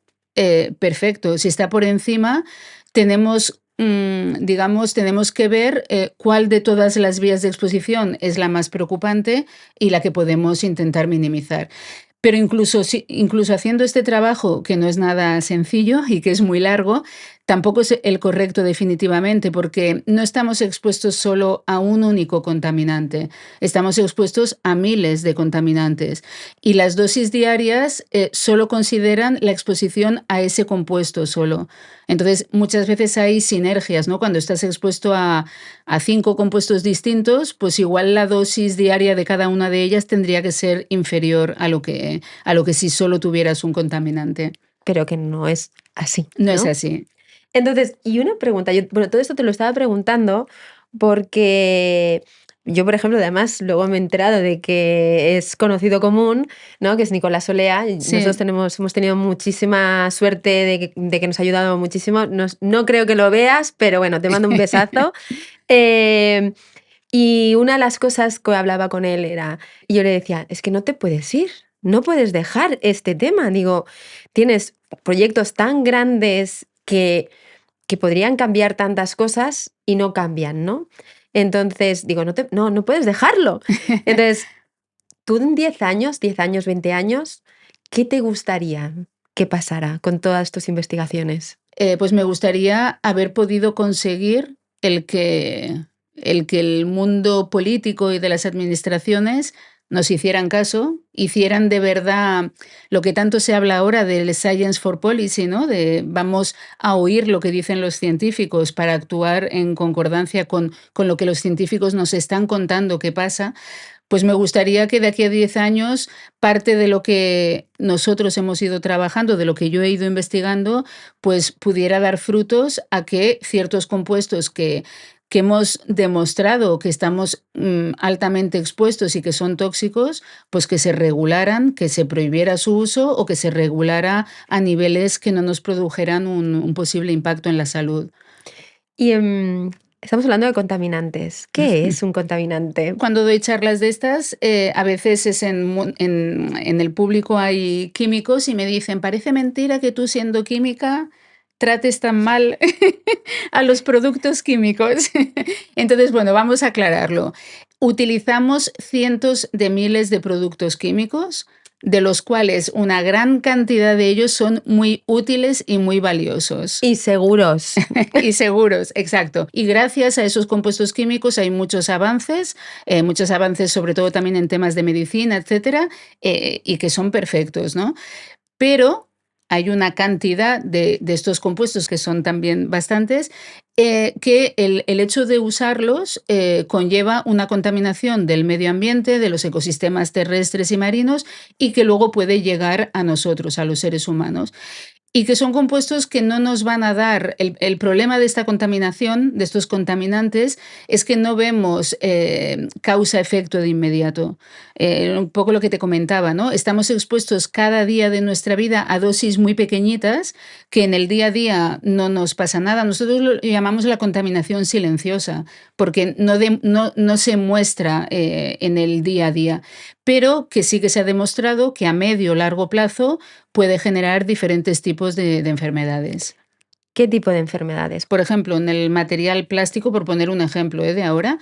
perfecto. Si está por encima, tenemos digamos, tenemos que ver cuál de todas las vías de exposición es la más preocupante y la que podemos intentar minimizar. Pero incluso haciendo este trabajo, que no es nada sencillo y que es muy largo, tampoco es el correcto definitivamente, porque no estamos expuestos solo a un único contaminante, estamos expuestos a miles de contaminantes. Y las dosis diarias solo consideran la exposición a ese compuesto solo. Entonces, muchas veces hay sinergias, ¿no? Cuando estás expuesto a 5 compuestos distintos, pues igual la dosis diaria de cada una de ellas tendría que ser inferior a lo que si solo tuvieras un contaminante. Pero que no es así, No es ¿no? así. Entonces, y una pregunta, bueno, todo esto te lo estaba preguntando porque yo, por ejemplo, además luego me he enterado de que es conocido común, ¿no? Que es Nicolás Olea. Nosotros Sí. hemos tenido muchísima suerte de que nos ha ayudado muchísimo. No creo que lo veas, pero bueno, te mando un besazo. Eh, y una de las cosas que hablaba con él era, y yo le decía, es que no te puedes ir, no puedes dejar este tema. Digo, tienes proyectos tan grandes que podrían cambiar tantas cosas y no cambian, ¿no? Entonces, digo, no puedes dejarlo. Entonces, tú en 10 años, 20 años, ¿qué te gustaría que pasara con todas tus investigaciones? Pues me gustaría haber podido conseguir el que el mundo político y de las administraciones nos hicieran caso, hicieran de verdad lo que tanto se habla ahora del Science for Policy, ¿no? De vamos a oír lo que dicen los científicos para actuar en concordancia con lo que los científicos nos están contando que pasa. Pues me gustaría que de aquí a 10 años parte de lo que nosotros hemos ido trabajando, de lo que yo he ido investigando, pues pudiera dar frutos a que ciertos compuestos que hemos demostrado que estamos altamente expuestos y que son tóxicos, pues que se regularan, que se prohibiera su uso o que se regulara a niveles que no nos produjeran un posible impacto en la salud. Y estamos hablando de contaminantes. ¿Qué es un contaminante? Cuando doy charlas de estas, a veces es en el público hay químicos y me dicen, parece mentira que tú siendo química trates tan mal a los productos químicos. Entonces, bueno, vamos a aclararlo. Utilizamos cientos de miles de productos químicos, de los cuales una gran cantidad de ellos son muy útiles y muy valiosos. Y seguros. Y seguros, exacto. Y gracias a esos compuestos químicos hay muchos avances sobre todo también en temas de medicina, etcétera, y que son perfectos, ¿no? Pero hay una cantidad de estos compuestos, que son también bastantes, que el hecho de usarlos conlleva una contaminación del medio ambiente, de los ecosistemas terrestres y marinos, y que luego puede llegar a nosotros, a los seres humanos. Y que son compuestos que no nos van a dar el problema de esta contaminación, de estos contaminantes, es que no vemos causa-efecto de inmediato. Un poco lo que te comentaba, ¿no? Estamos expuestos cada día de nuestra vida a dosis muy pequeñitas que en el día a día no nos pasa nada. Nosotros lo llamamos la contaminación silenciosa, porque no se muestra en el día a día. pero que sí que se ha demostrado que a medio o largo plazo puede generar diferentes tipos de enfermedades. ¿Qué tipo de enfermedades? Por ejemplo, en el material plástico, por poner un ejemplo, de ahora,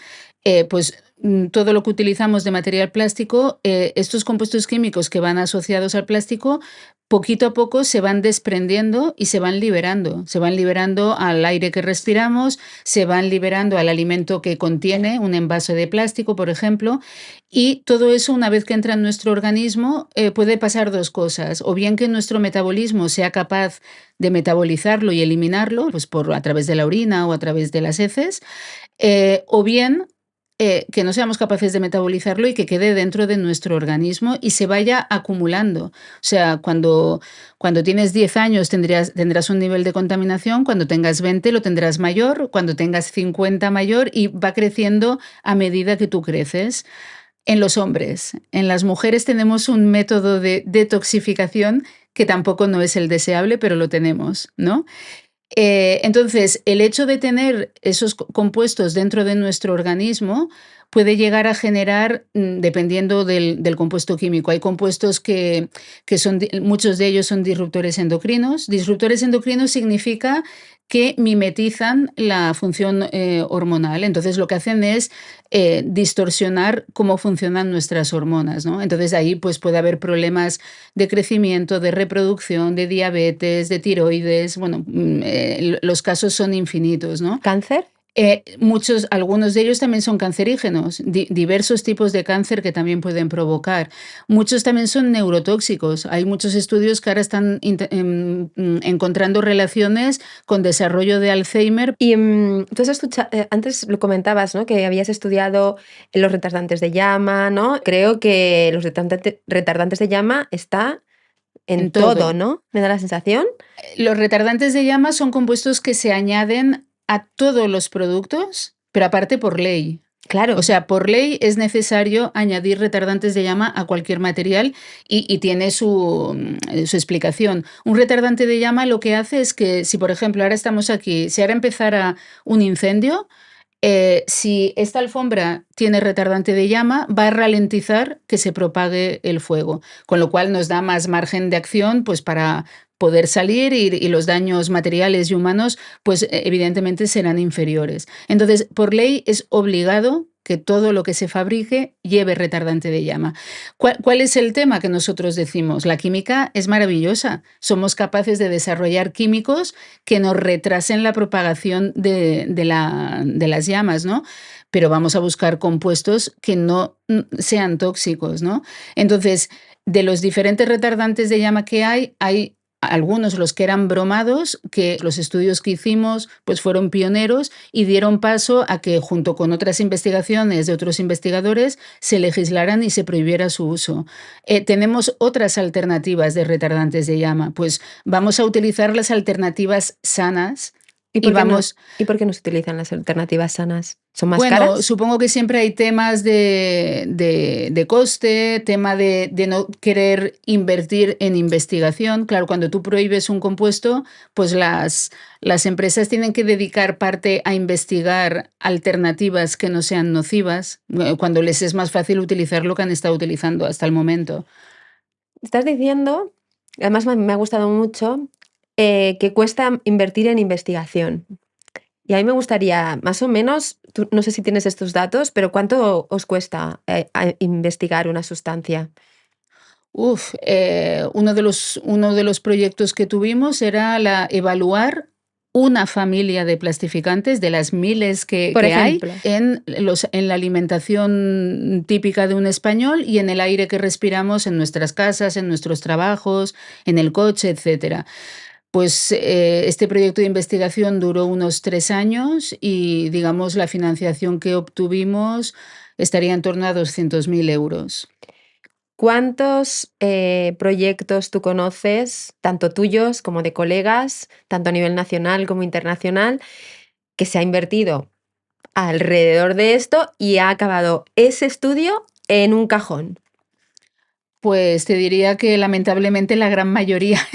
todo lo que utilizamos de material plástico, estos compuestos químicos que van asociados al plástico, poquito a poco se van desprendiendo y se van liberando. Se van liberando al aire que respiramos, se van liberando al alimento que contiene un envase de plástico, por ejemplo, y todo eso, una vez que entra en nuestro organismo, puede pasar dos cosas: o bien que nuestro metabolismo sea capaz de metabolizarlo y eliminarlo, pues a través de la orina o a través de las heces, o bien que no seamos capaces de metabolizarlo y que quede dentro de nuestro organismo y se vaya acumulando. O sea, cuando tienes 10 años tendrás un nivel de contaminación, cuando tengas 20 lo tendrás mayor, cuando tengas 50 mayor, y va creciendo a medida que tú creces. En los hombres, en las mujeres tenemos un método de detoxificación que tampoco no es el deseable, pero lo tenemos, ¿no? Entonces, el hecho de tener esos compuestos dentro de nuestro organismo puede llegar a generar, dependiendo del compuesto químico. Hay compuestos que muchos de ellos son disruptores endocrinos. Disruptores endocrinos significa que mimetizan la función hormonal. Entonces, lo que hacen es distorsionar cómo funcionan nuestras hormonas, ¿no? Entonces, ahí pues, puede haber problemas de crecimiento, de reproducción, de diabetes, de tiroides. Bueno, los casos son infinitos, ¿no? ¿Cáncer? Algunos de ellos también son cancerígenos, diversos tipos de cáncer que también pueden provocar. Muchos también son neurotóxicos. Hay muchos estudios que ahora están encontrando relaciones con desarrollo de Alzheimer. Y tú has escuchado, antes lo comentabas, ¿no? Que habías estudiado los retardantes de llama, ¿no? Creo que los retardantes de llama está en todo, ¿no? Me da la sensación. Los retardantes de llama son compuestos que se añaden a todos los productos, pero aparte por ley. Claro. O sea, por ley es necesario añadir retardantes de llama a cualquier material y tiene su explicación. Un retardante de llama lo que hace es que, si por ejemplo ahora estamos aquí, si ahora empezara un incendio, si esta alfombra tiene retardante de llama, va a ralentizar que se propague el fuego, con lo cual nos da más margen de acción, pues, para poder salir, y los daños materiales y humanos, pues evidentemente serán inferiores. Entonces, por ley es obligado que todo lo que se fabrique lleve retardante de llama. ¿Cuál es el tema que nosotros decimos? La química es maravillosa. Somos capaces de desarrollar químicos que nos retrasen la propagación de las llamas, ¿no? Pero vamos a buscar compuestos que no sean tóxicos, ¿no? Entonces, de los diferentes retardantes de llama que hay algunos, los que eran bromados, que los estudios que hicimos pues fueron pioneros y dieron paso a que, junto con otras investigaciones de otros investigadores, se legislaran y se prohibiera su uso. Tenemos otras alternativas de retardantes de llama, pues vamos a utilizar las alternativas sanas. ¿Y por qué no se utilizan las alternativas sanas? ¿Son más caras? Bueno, supongo que siempre hay temas de coste, tema de no querer invertir en investigación. Claro, cuando tú prohíbes un compuesto, pues las empresas tienen que dedicar parte a investigar alternativas que no sean nocivas, cuando les es más fácil utilizar lo que han estado utilizando hasta el momento. Estás diciendo, además me ha gustado mucho, que cuesta invertir en investigación. Y a mí me gustaría, más o menos, no sé si tienes estos datos, pero ¿cuánto os cuesta investigar una sustancia? Uno de los proyectos que tuvimos era evaluar una familia de plastificantes de las miles que Por hay ejemplo. en la alimentación típica de un español y en el aire que respiramos en nuestras casas, en nuestros trabajos, en el coche, etcétera. Pues este proyecto de investigación duró unos 3 años y, digamos, la financiación que obtuvimos estaría en torno a 200.000 euros. ¿Cuántos proyectos tú conoces, tanto tuyos como de colegas, tanto a nivel nacional como internacional, que se ha invertido alrededor de esto y ha acabado ese estudio en un cajón? Pues te diría que lamentablemente la gran mayoría.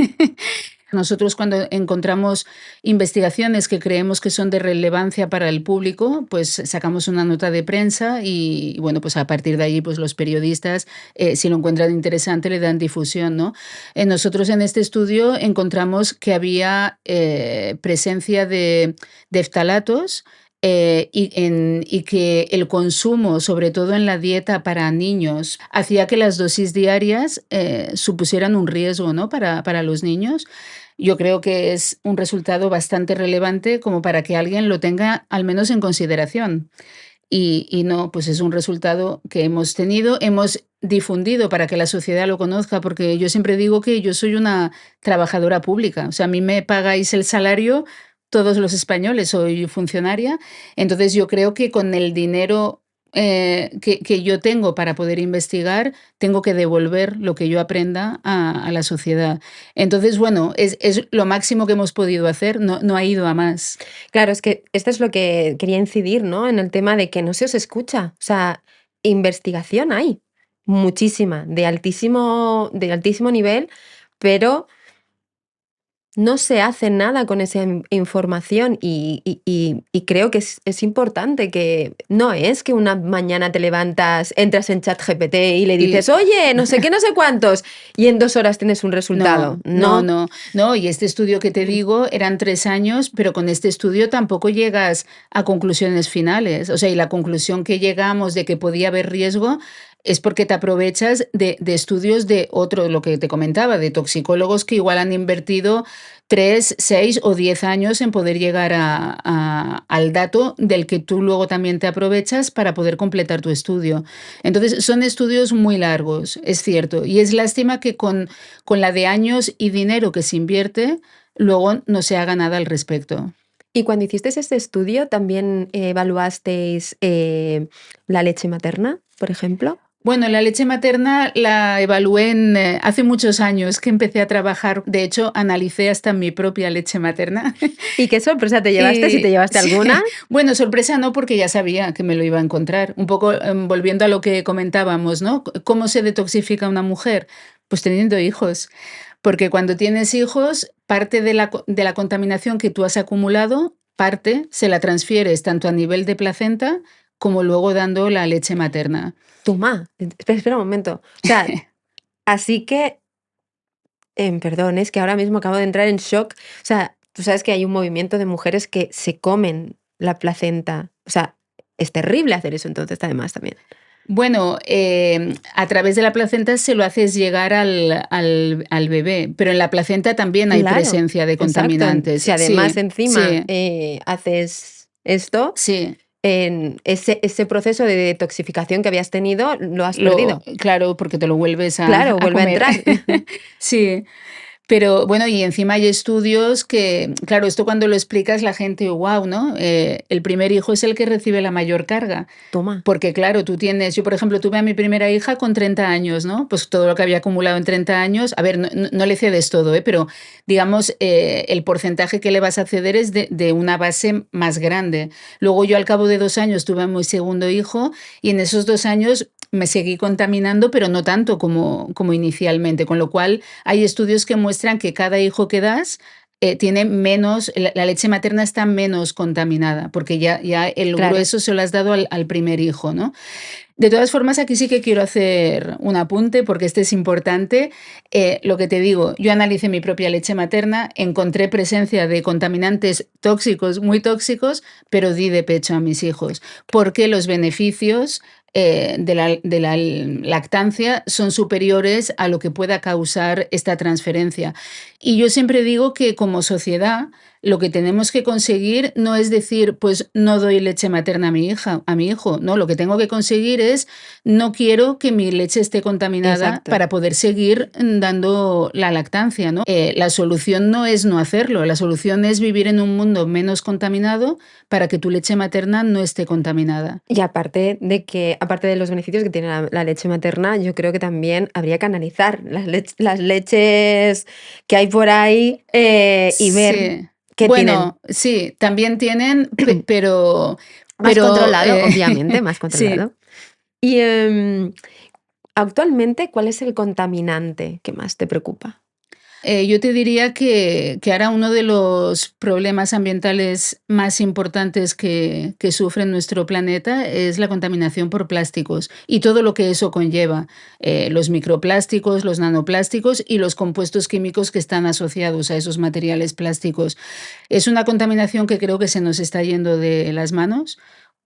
Nosotros cuando encontramos investigaciones que creemos que son de relevancia para el público, pues sacamos una nota de prensa y bueno, pues a partir de ahí, pues los periodistas, si lo encuentran interesante, le dan difusión, ¿no? Nosotros en este estudio encontramos que había presencia de ftalatos y que el consumo, sobre todo en la dieta para niños, hacía que las dosis diarias supusieran un riesgo, ¿no? Para los niños. Yo creo que es un resultado bastante relevante como para que alguien lo tenga al menos en consideración. Y no, pues es un resultado que hemos tenido, hemos difundido para que la sociedad lo conozca, porque yo siempre digo que yo soy una trabajadora pública, o sea, a mí me pagáis el salario todos los españoles, soy funcionaria, entonces yo creo que con el dinero que yo tengo para poder investigar, tengo que devolver lo que yo aprenda a la sociedad. Entonces, bueno, es lo máximo que hemos podido hacer, no ha ido a más. Claro, es que esto es lo que quería incidir, ¿no? En el tema de que no se os escucha. O sea, investigación hay muchísima, de altísimo nivel, pero no se hace nada con esa información y creo que es importante que no es que una mañana te levantas, entras en ChatGPT y le Y dices, oye, no sé qué, no sé cuántos, y en 2 horas tienes un resultado. no, y este estudio que te digo eran 3 años, pero con este estudio tampoco llegas a conclusiones finales. O sea, y la conclusión que llegamos de que podía haber riesgo es porque te aprovechas de estudios de otro, lo que te comentaba, de toxicólogos que igual han invertido 3, 6 o 10 años en poder llegar al dato del que tú luego también te aprovechas para poder completar tu estudio. Entonces, son estudios muy largos, es cierto, y es lástima que con la de años y dinero que se invierte, luego no se haga nada al respecto. Y cuando hicisteis este estudio, ¿también evaluasteis la leche materna, por ejemplo? Bueno, la leche materna la evalué hace muchos años que empecé a trabajar. De hecho, analicé hasta mi propia leche materna. ¿Y qué sorpresa te llevaste? Si te Y llevaste sí, alguna. bueno, sorpresa no, porque ya sabía que me lo iba a encontrar. Un poco volviendo a lo que comentábamos, ¿no? ¿Cómo se detoxifica una mujer? Pues teniendo hijos. Porque cuando tienes hijos, parte de la contaminación que tú has acumulado, parte se la transfieres tanto a nivel de placenta como luego dando la leche materna. Toma, espera un momento. O sea, así que, perdón, es que ahora mismo acabo de entrar en shock. O sea, tú sabes que hay un movimiento de mujeres que se comen la placenta. O sea, es terrible hacer eso entonces, además también. Bueno, a través de la placenta se lo haces llegar al bebé, pero en la placenta también hay Claro, presencia de exacto. Si contaminantes. además Sí, encima sí, haces esto, sí. en ese proceso de detoxificación que habías tenido, lo has perdido. Claro, porque te lo vuelves Claro, a vuelve a comer. entrar. Sí. Pero bueno, y encima hay estudios que, claro, esto cuando lo explicas la gente, wow, ¿no? El primer hijo es el que recibe la mayor carga. Toma. Porque claro, yo por ejemplo tuve a mi primera hija con 30 años, ¿no? Pues todo lo que había acumulado en 30 años, a ver, no le cedes todo, ¿eh? Pero digamos, el porcentaje que le vas a ceder es de una base más grande. Luego yo al cabo de 2 años tuve a mi segundo hijo y en esos 2 años me seguí contaminando, pero no tanto como inicialmente, con lo cual hay estudios que muestran que cada hijo que das tiene menos, la leche materna está menos contaminada, porque ya el Claro. grueso se lo has dado al primer hijo, ¿no? De todas formas, aquí sí que quiero hacer un apunte, porque este es importante. Lo que te digo, yo analicé mi propia leche materna, encontré presencia de contaminantes tóxicos, muy tóxicos, pero di de pecho a mis hijos, porque los beneficios de la lactancia son superiores a lo que pueda causar esta transferencia. Y yo siempre digo que como sociedad lo que tenemos que conseguir no es decir, pues no doy leche materna a mi hijo. No, lo que tengo que conseguir es no quiero que mi leche esté contaminada Exacto. para poder seguir dando la lactancia, ¿no? La solución no es no hacerlo, la solución es vivir en un mundo menos contaminado para que tu leche materna no esté contaminada. Y aparte de los beneficios que tiene la leche materna, yo creo que también habría que analizar las leches que hay por ahí y ver Sí. qué tienen. Bueno, sí, también tienen, pero, Más pero controlado, obviamente, más sí. controlado. Y actualmente, ¿cuál es el contaminante que más te preocupa? Yo te diría que ahora uno de los problemas ambientales más importantes que sufre nuestro planeta es la contaminación por plásticos y todo lo que eso conlleva, los microplásticos, los nanoplásticos y los compuestos químicos que están asociados a esos materiales plásticos. Es una contaminación que creo que se nos está yendo de las manos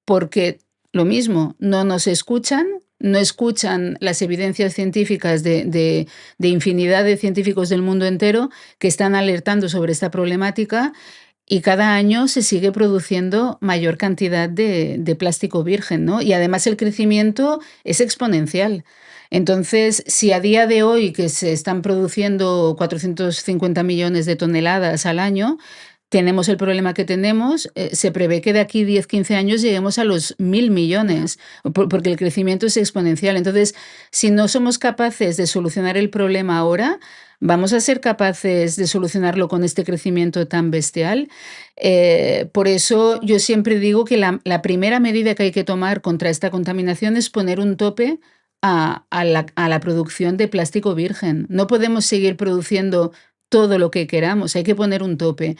porque lo mismo, no nos escuchan, no escuchan las evidencias científicas de infinidad de científicos del mundo entero que están alertando sobre esta problemática y cada año se sigue produciendo mayor cantidad de plástico virgen, ¿no? Y además el crecimiento es exponencial. Entonces, si a día de hoy que se están produciendo 450 millones de toneladas al año, tenemos el problema que tenemos, se prevé que de aquí 10, 15 años lleguemos a los 1.000 millones, porque el crecimiento es exponencial. Entonces, si no somos capaces de solucionar el problema ahora, ¿vamos a ser capaces de solucionarlo con este crecimiento tan bestial? Por eso yo siempre digo que la primera medida que hay que tomar contra esta contaminación es poner un tope a la producción de plástico virgen. No podemos seguir produciendo todo lo que queramos, hay que poner un tope.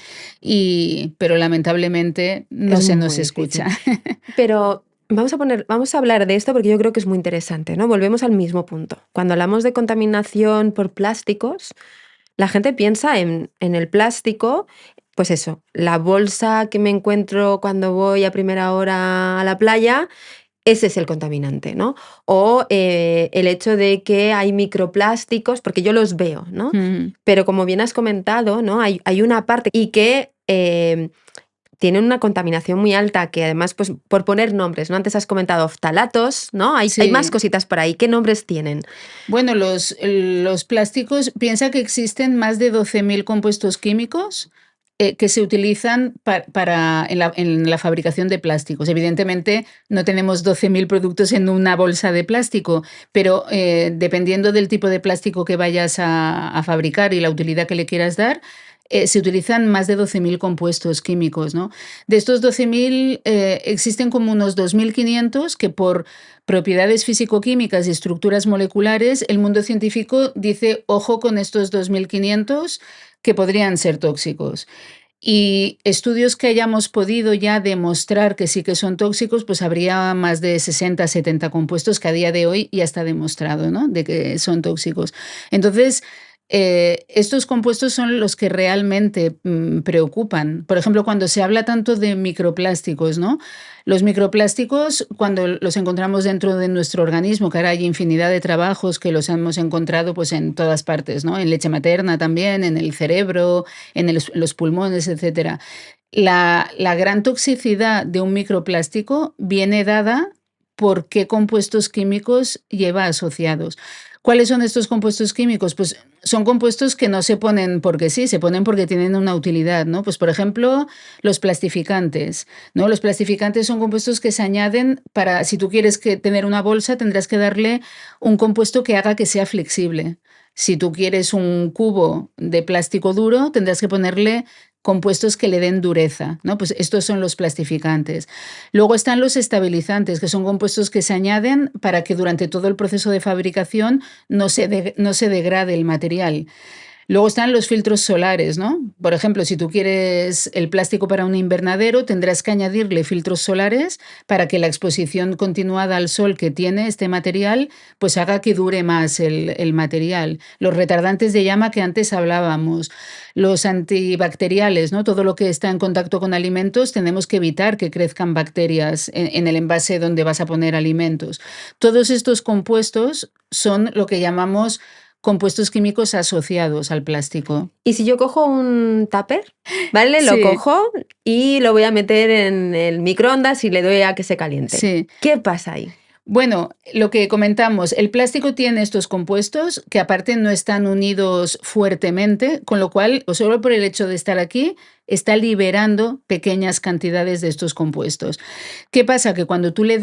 Pero lamentablemente no Es se nos muy escucha. difícil. Pero vamos a hablar de esto porque yo creo que es muy interesante, ¿no? Volvemos al mismo punto. Cuando hablamos de contaminación por plásticos, la gente piensa en el plástico, pues eso, la bolsa que me encuentro cuando voy a primera hora a la playa, ese es el contaminante, ¿no? O el hecho de que hay microplásticos, porque yo los veo, ¿no? Ujú. Pero como bien has comentado, ¿no? Hay una parte y que tienen una contaminación muy alta, que además, pues por poner nombres, ¿no? Antes has comentado oftalatos, ¿no? Hay más Sí. cositas por ahí. ¿Qué nombres tienen? Bueno, los plásticos, piensa que existen más de 12.000 compuestos químicos que se utilizan en la fabricación de plásticos. Evidentemente, no tenemos 12.000 productos en una bolsa de plástico, pero dependiendo del tipo de plástico que vayas a fabricar y la utilidad que le quieras dar, se utilizan más de 12.000 compuestos químicos, ¿no? De estos 12.000, existen como unos 2.500 que por propiedades físico-químicas y estructuras moleculares, el mundo científico dice, ojo con estos 2.500 que podrían ser tóxicos. Y estudios que hayamos podido ya demostrar que sí que son tóxicos, pues habría más de 60, 70 compuestos que a día de hoy ya está demostrado, ¿no? De que son tóxicos. Entonces, estos compuestos son los que realmente preocupan. Por ejemplo, cuando se habla tanto de microplásticos, ¿no? Los microplásticos, cuando los encontramos dentro de nuestro organismo, que ahora hay infinidad de trabajos que los hemos encontrado pues, en todas partes, ¿no? En leche materna también, en el cerebro, los pulmones, etcétera. La gran toxicidad de un microplástico viene dada por qué compuestos químicos lleva asociados. ¿Cuáles son estos compuestos químicos? Pues son compuestos que no se ponen porque sí, se ponen porque tienen una utilidad, ¿no? Pues por ejemplo, los plastificantes, ¿no? Los plastificantes son compuestos que se añaden para, si tú quieres tener una bolsa, tendrás que darle un compuesto que haga que sea flexible. Si tú quieres un cubo de plástico duro, tendrás que ponerle compuestos que le den dureza, ¿no? Pues estos son los plastificantes. Luego están los estabilizantes, que son compuestos que se añaden para que durante todo el proceso de fabricación no se degrade el material. Luego están los filtros solares, ¿no? Por ejemplo, si tú quieres el plástico para un invernadero, tendrás que añadirle filtros solares para que la exposición continuada al sol que tiene este material, pues haga que dure más el material. Los retardantes de llama que antes hablábamos, los antibacteriales, ¿no? Todo lo que está en contacto con alimentos, tenemos que evitar que crezcan bacterias en el envase donde vas a poner alimentos. Todos estos compuestos son lo que llamamos compuestos químicos asociados al plástico. Y si yo cojo un tupper, ¿vale? Lo Sí, cojo y lo voy a meter en el microondas y le doy a que se caliente. sí. ¿Qué pasa ahí? Bueno, lo que comentamos, el plástico tiene estos compuestos que aparte no están unidos fuertemente, con lo cual, o solo por el hecho de estar aquí, está liberando pequeñas cantidades de estos compuestos. ¿Qué pasa? Que cuando tú le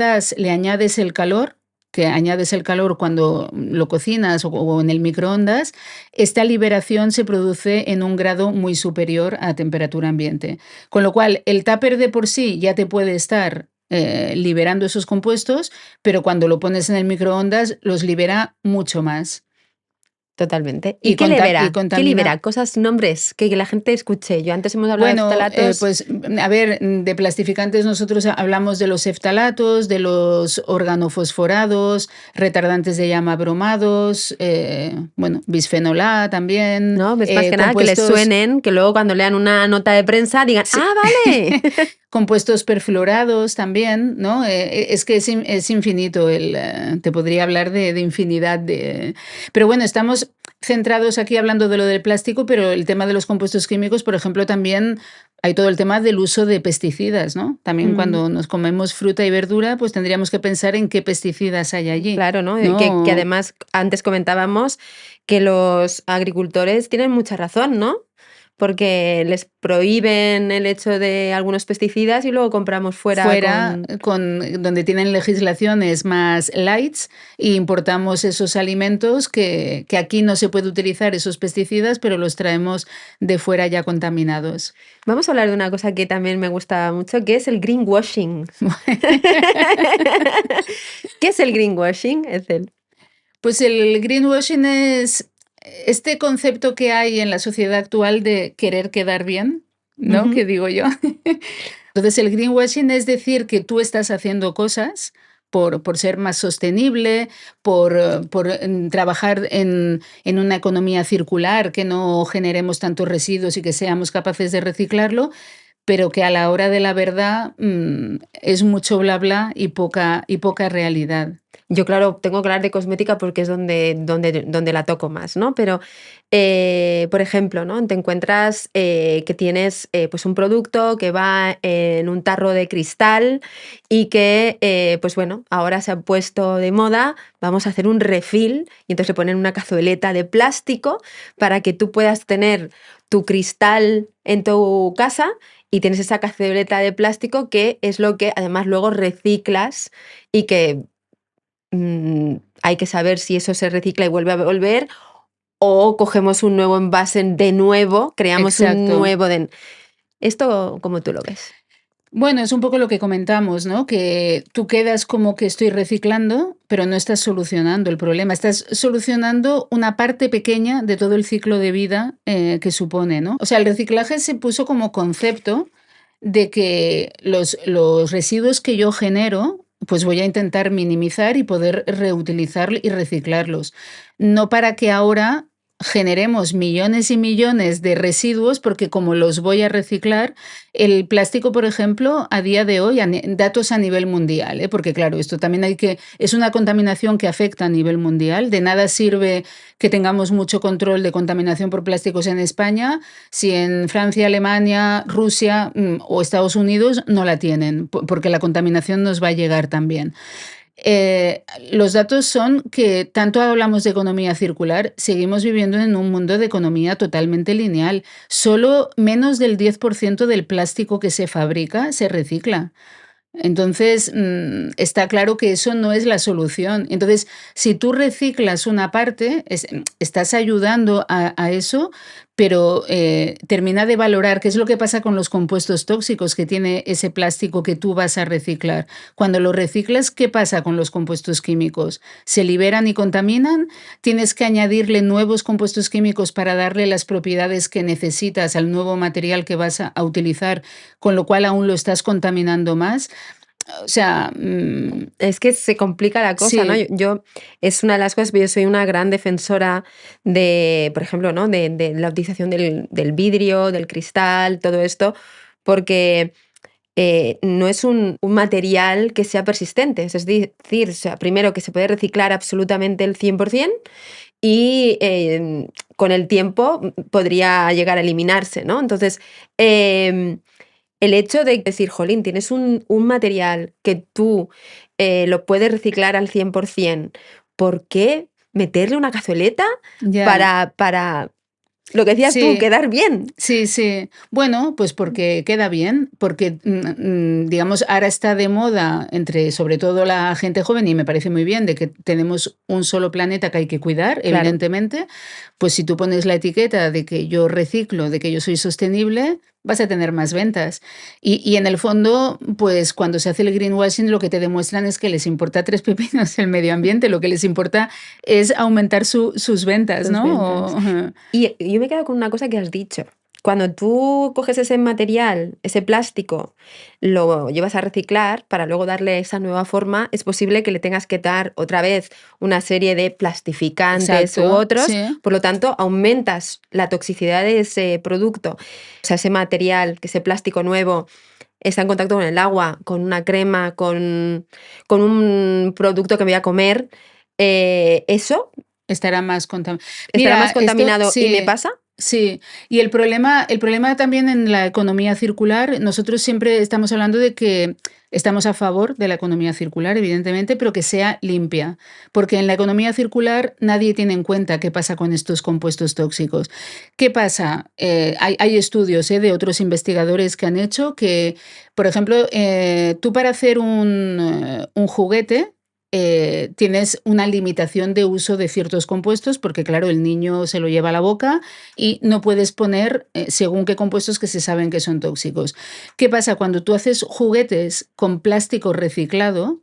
añades el calor, que añades el calor cuando lo cocinas o en el microondas, esta liberación se produce en un grado muy superior a temperatura ambiente. Con lo cual, el tupper de por sí ya te puede estar liberando esos compuestos, pero cuando lo pones en el microondas los libera mucho más. Totalmente. Y ¿Y qué conta- y libera? ¿Qué contamina. libera? Cosas, nombres, que la gente escuche. Yo antes hemos hablado de Bueno, ftalatos. pues a ver, de plastificantes nosotros hablamos de los eftalatos, de los organofosforados, retardantes de llama bromados, bueno, bisfenol A también, ¿No? Es más que nada que les compuestos, suenen, que luego cuando lean una nota de prensa digan, sí, ¡ah, vale! compuestos perfluorados también, ¿no? Es que es infinito, te podría hablar de infinidad de... Pero bueno, estamos centrados aquí hablando de lo del plástico, pero el tema de los compuestos químicos, por ejemplo, también hay todo el tema del uso de pesticidas, ¿no? También Mm, cuando nos comemos fruta y verdura, pues tendríamos que pensar en qué pesticidas hay allí, claro, ¿no? Que ¿no? además antes comentábamos que los agricultores tienen mucha razón, ¿no? Porque les prohíben el hecho de algunos pesticidas y luego compramos fuera Fuera, con... donde tienen legislaciones más lights, e importamos esos alimentos que aquí no se puede utilizar esos pesticidas, pero los traemos de fuera ya contaminados. Vamos a hablar de una cosa que también me gusta mucho, que es el greenwashing. ¿Qué es el greenwashing, Ethel? Pues el greenwashing es este concepto que hay en la sociedad actual de querer quedar bien, ¿no? Ujú. Que digo yo. Entonces, el greenwashing es decir que tú estás haciendo cosas por ser más sostenible, por trabajar en una economía circular, que no generemos tantos residuos y que seamos capaces de reciclarlo, pero que a la hora de la verdad es mucho bla bla y poca realidad. Yo, claro, tengo que hablar de cosmética porque es donde la toco más, ¿no? Pero, por ejemplo, ¿no? Te encuentras que tienes pues un producto que va en un tarro de cristal y que, pues bueno, ahora se ha puesto de moda, vamos a hacer un refill y entonces le ponen una cazueleta de plástico para que tú puedas tener tu cristal en tu casa y tienes esa cazueleta de plástico que es lo que además luego reciclas y que hay que saber si eso se recicla y vuelve a volver o cogemos un nuevo envase de nuevo, creamos un Exacto. nuevo de... ¿Esto cómo tú lo ves? Bueno, es un poco lo que comentamos, ¿no? Que tú quedas como que estoy reciclando, pero no estás solucionando el problema. Estás solucionando una parte pequeña de todo el ciclo de vida que supone, ¿no? O sea, el reciclaje se puso como concepto de que los residuos que yo genero, pues voy a intentar minimizar y poder reutilizar y reciclarlos. No para que ahora generemos millones y millones de residuos, porque como los voy a reciclar, el plástico, por ejemplo, a día de hoy, datos a nivel mundial, porque claro, esto también es una contaminación que afecta a nivel mundial. De nada sirve que tengamos mucho control de contaminación por plásticos en España si en Francia, Alemania, Rusia o Estados Unidos no la tienen, porque la contaminación nos va a llegar también. Los datos son que tanto hablamos de economía circular, seguimos viviendo en un mundo de economía totalmente lineal. Solo menos del 10% del plástico que se fabrica se recicla. Entonces, está claro que eso no es la solución. Entonces, si tú reciclas una parte, estás ayudando a eso, pero termina de valorar qué es lo que pasa con los compuestos tóxicos que tiene ese plástico que tú vas a reciclar. Cuando lo reciclas, ¿qué pasa con los compuestos químicos? ¿Se liberan y contaminan? ¿Tienes que añadirle nuevos compuestos químicos para darle las propiedades que necesitas al nuevo material que vas a utilizar, con lo cual aún lo estás contaminando más? O sea, Es que se complica la cosa, ¿no? sí, Es una de las cosas, yo soy una gran defensora de, por ejemplo, ¿no? De la utilización del vidrio, del cristal, todo esto, porque no es un material que sea persistente. Es decir, o sea, primero que se puede reciclar absolutamente el 100% y con el tiempo podría llegar a eliminarse, ¿no? Entonces, el hecho de decir, jolín, tienes un material que tú lo puedes reciclar al 100%, ¿por qué meterle una cazueleta ya, para lo que decías tú, sí. quedar bien? Sí, sí. Bueno, pues porque queda bien, porque, digamos, ahora está de moda entre, sobre todo la gente joven, y me parece muy bien, de que tenemos un solo planeta que hay que cuidar, Claro. evidentemente. Pues si tú pones la etiqueta de que yo reciclo, de que yo soy sostenible, vas a tener más ventas. Y en el fondo, pues cuando se hace el greenwashing, lo que te demuestran es que les importa tres pepinos el medio ambiente, lo que les importa es aumentar sus ventas, Sus ¿no? ventas. Y yo me quedo con una cosa que has dicho. Cuando tú coges ese material, ese plástico, lo llevas a reciclar para luego darle esa nueva forma, es posible que le tengas que dar otra vez una serie de plastificantes u Exacto, otros, sí. por lo tanto aumentas la toxicidad de ese producto. O sea, ese material, que ese plástico nuevo está en contacto con el agua, con una crema, con un producto que me voy a comer, eso Estará más contaminado. estará Mira, más esto contaminado y me sí, pasa. sí. Y el problema también en la economía circular, nosotros siempre estamos hablando de que estamos a favor de la economía circular, evidentemente, pero que sea limpia. Porque en la economía circular nadie tiene en cuenta qué pasa con estos compuestos tóxicos. ¿Qué pasa? Hay estudios de otros investigadores que han hecho que, por ejemplo, tú para hacer un juguete, tienes una limitación de uso de ciertos compuestos porque, claro, el niño se lo lleva a la boca y no puedes poner según qué compuestos que se saben que son tóxicos. ¿Qué pasa? Cuando tú haces juguetes con plástico reciclado,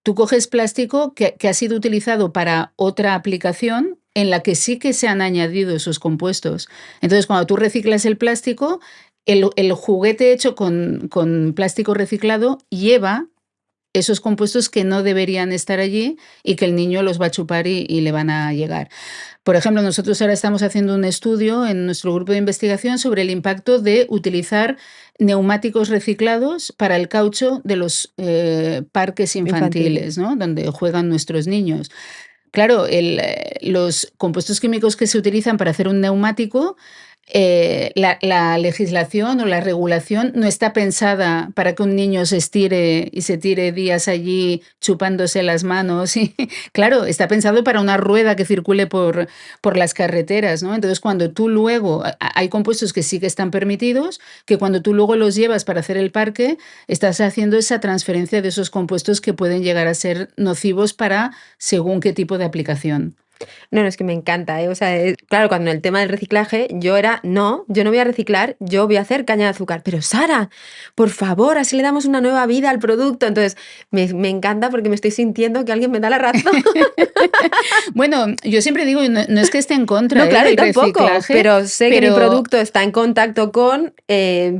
tú coges plástico que ha sido utilizado para otra aplicación en la que sí que se han añadido esos compuestos. Entonces, cuando tú reciclas el plástico, el juguete hecho con plástico reciclado lleva esos compuestos que no deberían estar allí y que el niño los va a chupar y le van a llegar. Por ejemplo, nosotros ahora estamos haciendo un estudio en nuestro grupo de investigación sobre el impacto de utilizar neumáticos reciclados para el caucho de los parques infantiles, ¿no? Donde juegan nuestros niños. Claro, los compuestos químicos que se utilizan para hacer un neumático, la legislación o la regulación no está pensada para que un niño se estire y se tire días allí chupándose las manos. Y, claro, está pensado para una rueda que circule por las carreteras, ¿no? Entonces, cuando tú luego, hay compuestos que sí que están permitidos, que cuando tú luego los llevas para hacer el parque, estás haciendo esa transferencia de esos compuestos que pueden llegar a ser nocivos para según qué tipo de aplicación. No, es que me encanta, ¿eh? O sea, claro, cuando en el tema del reciclaje yo no voy a reciclar, yo voy a hacer caña de azúcar. Pero Sara, por favor, así le damos una nueva vida al producto. Entonces, me encanta porque me estoy sintiendo que alguien me da la razón. Bueno, yo siempre digo, no es que esté en contra No, claro, del yo tampoco, reciclaje, pero sé que mi pero producto está en contacto con,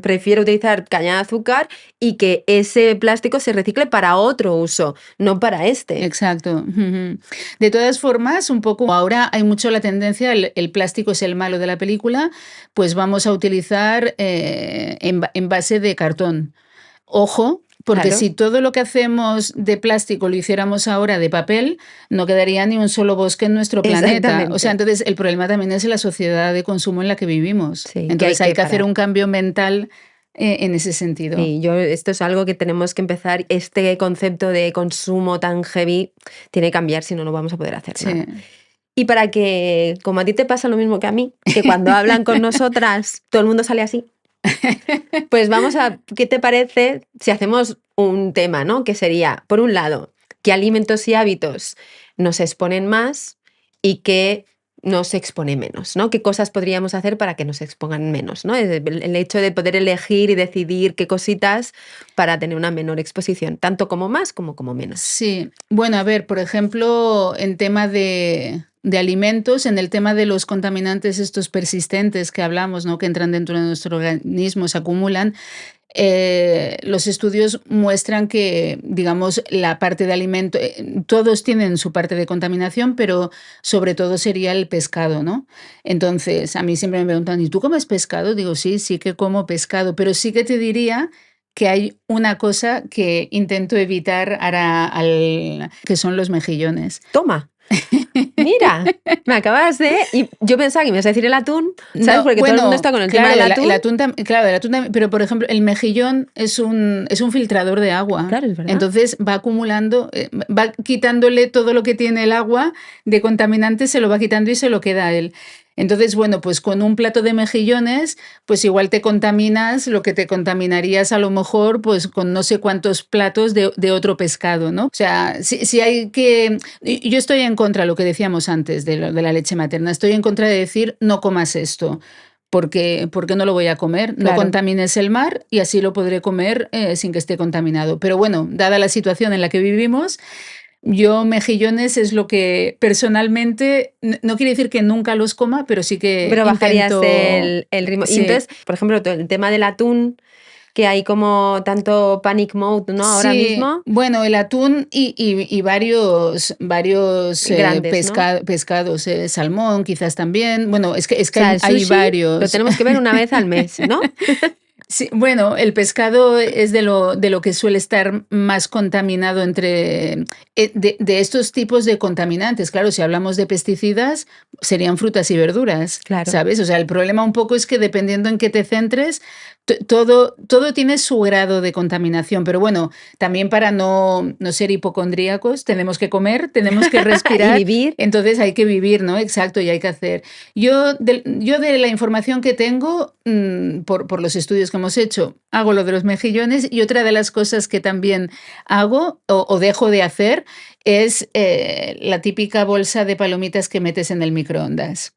prefiero utilizar caña de azúcar y que ese plástico se recicle para otro uso, no para este. exacto. Ujú. De todas formas, un poco ahora hay mucho la tendencia, el plástico es el malo de la película, pues vamos a utilizar en base de cartón. Ojo, porque Claro, si todo lo que hacemos de plástico lo hiciéramos ahora de papel, no quedaría ni un solo bosque en nuestro planeta. O sea, exactamente. entonces el problema también es la sociedad de consumo en la que vivimos. Sí, que hay Entonces hay que que hacer parar. un cambio mental en ese sentido. Sí, esto es algo que tenemos que empezar, este concepto de consumo tan heavy tiene que cambiar, si no, no vamos a poder hacer Sí. nada. Y para que, como a ti te pasa lo mismo que a mí, que cuando hablan con nosotras todo el mundo sale así, pues ¿qué te parece si hacemos un tema, ¿no? Que sería, por un lado, qué alimentos y hábitos nos exponen más y qué nos expone menos, ¿no? ¿Qué cosas podríamos hacer para que nos expongan menos, ¿no? El hecho de poder elegir y decidir qué cositas para tener una menor exposición, tanto como más como menos. Sí, bueno, a ver, por ejemplo, en tema de alimentos, en el tema de los contaminantes estos persistentes que hablamos, ¿no? Que entran dentro de nuestro organismo, se acumulan, los estudios muestran que, digamos, la parte de alimento, todos tienen su parte de contaminación, pero sobre todo sería el pescado, ¿no? Entonces, a mí siempre me preguntan, ¿y tú comes pescado? Digo, sí, sí que como pescado, pero sí que te diría que hay una cosa que intento evitar que son los mejillones. Toma. Mira, me acabas de... Y yo pensaba que me ibas a decir el atún, ¿sabes? No, Porque todo el mundo está bueno, con el tema claro, del atún. claro, el atún pero por ejemplo, el mejillón es un filtrador de agua. Claro, es verdad. Entonces va acumulando, va quitándole todo lo que tiene el agua de contaminantes, se lo va quitando y se lo queda a él. Entonces, bueno, pues con un plato de mejillones, pues igual te contaminas lo que te contaminarías a lo mejor pues con no sé cuántos platos de otro pescado, ¿no? O sea, si hay que... Yo estoy en contra, lo que decíamos antes de la leche materna, estoy en contra de decir no comas esto. porque no lo voy a comer. No Claro. contamines el mar y así lo podré comer sin que esté contaminado. Pero bueno, dada la situación en la que vivimos, yo mejillones es lo que personalmente, no quiere decir que nunca los coma, pero sí que Pero bajarías intento, el ritmo. Y sí. entonces, por ejemplo, el tema del atún, que hay como tanto panic mode, ¿no? Ahora Sí, mismo, bueno, el atún y varios grandes, ¿no? pescados, salmón quizás también. Bueno, es O que sea, el hay sushi lo varios. tenemos que ver una vez al mes, ¿no? Sí, bueno, el pescado es de lo que suele estar más contaminado de estos tipos de contaminantes. Claro, si hablamos de pesticidas, serían frutas y verduras, Claro. ¿sabes? O sea, el problema un poco es que dependiendo en qué te centres, todo tiene su grado de contaminación. Pero bueno, también para no ser hipocondríacos, tenemos que comer, tenemos que Y respirar, vivir. entonces hay que vivir, ¿no? Exacto, y hay que hacer. Yo de la información que tengo, por los estudios que hemos hecho, hago lo de los mejillones y otra de las cosas que también hago o dejo de hacer es la típica bolsa de palomitas que metes en el microondas.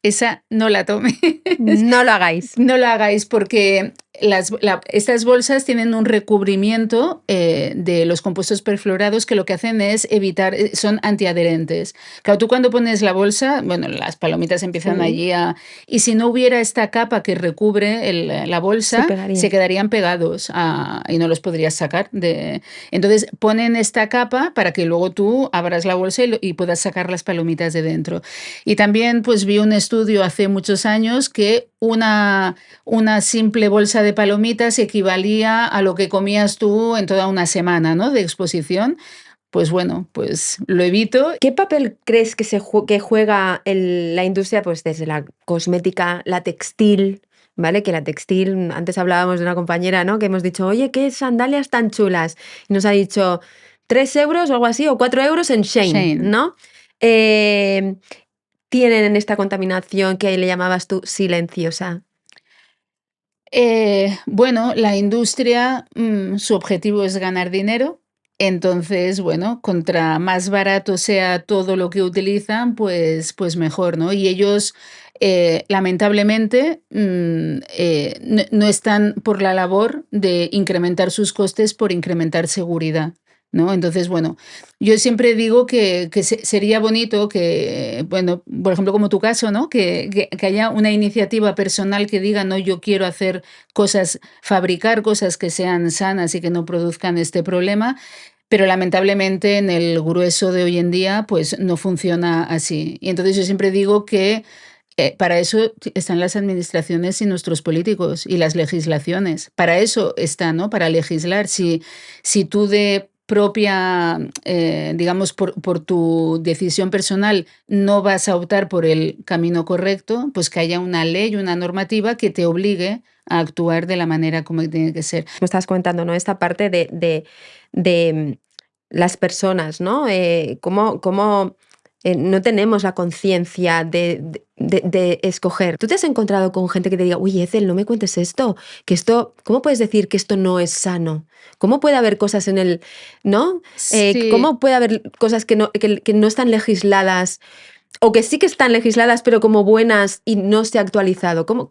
Esa no la tomes. No lo hagáis. No lo hagáis porque estas bolsas tienen un recubrimiento de los compuestos perfluorados que lo que hacen es evitar, son antiadherentes. Claro, tú cuando pones la bolsa, bueno, las palomitas empiezan Sí, allí y si no hubiera esta capa que recubre la se bolsa, se pegaría. quedarían pegados y no los podrías sacar. Entonces ponen esta capa para que luego tú abras la bolsa y puedas sacar las palomitas de dentro. Y también pues vi un estudio hace muchos años que una simple bolsa de palomitas equivalía a lo que comías tú en toda una semana, ¿no? De exposición. Pues bueno, pues lo evito. ¿Qué papel crees que juega la industria, pues desde la cosmética, la textil? ¿Vale? Que la textil, antes hablábamos de una compañera, ¿no? Que hemos dicho, oye, qué sandalias tan chulas. Y nos ha dicho 3 euros o algo así, o 4 euros en Shein, Shane. ¿no? Eh, Tienen esta contaminación que le llamabas tú silenciosa. Bueno, la industria, su objetivo es ganar dinero. Entonces, bueno, contra más barato sea todo lo que utilizan, pues mejor, ¿no? Y ellos, lamentablemente, no están por la labor de incrementar sus costes por incrementar seguridad, ¿no? Entonces, bueno, yo siempre digo que sería bonito que, bueno, por ejemplo, como tu caso, ¿no? Que haya una iniciativa personal que diga, no, yo quiero hacer fabricar cosas que sean sanas y que no produzcan este problema, pero lamentablemente en el grueso de hoy en día, pues no funciona así. Y entonces yo siempre digo que para eso están las administraciones y nuestros políticos y las legislaciones. Para eso está, ¿no? Para legislar. Si tú de propia, digamos, por tu decisión personal no vas a optar por el camino correcto, pues que haya una ley, una normativa que te obligue a actuar de la manera como tiene que ser. Me estás contando, ¿no? Esta parte de las personas, ¿no? Cómo no tenemos la conciencia de escoger. ¿Tú te has encontrado con gente que te diga, uy, Ethel, no me cuentes esto, ¿cómo puedes decir que esto no es sano? ¿Cómo puede haber cosas ¿no? Sí. ¿Cómo puede haber cosas que no están legisladas o que sí que están legisladas, pero como buenas y no se ha actualizado? ¿Cómo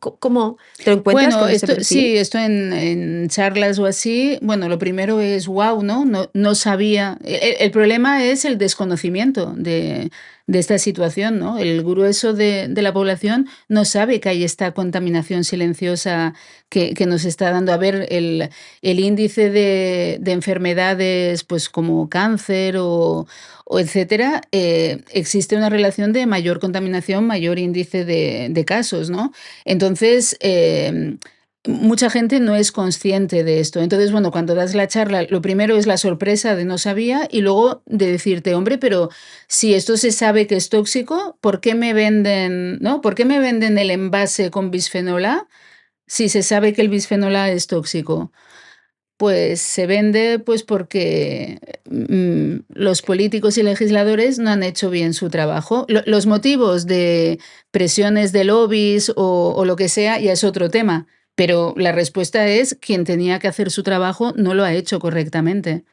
te lo encuentras Bueno, con ese esto perfil? sí, esto en charlas o así, bueno, lo primero es wow, ¿no? No sabía. El problema es el desconocimiento de esta situación, ¿no? El grueso de la población no sabe que hay esta contaminación silenciosa que nos está dando. A ver, el índice de enfermedades, pues como cáncer o etcétera, existe una relación de mayor contaminación, mayor índice de casos, ¿no? Entonces, mucha gente no es consciente de esto. Entonces, bueno, cuando das la charla, lo primero es la sorpresa de no sabía y luego de decirte, hombre, pero si esto se sabe que es tóxico, ¿por qué me venden, no? ¿Por qué me venden el envase con bisfenol A si se sabe que el bisfenol A es tóxico? Pues se vende, pues porque los políticos y legisladores no han hecho bien su trabajo. Los motivos de presiones de lobbies o lo que sea ya es otro tema, Pero la respuesta es, quien tenía que hacer su trabajo no lo ha hecho correctamente.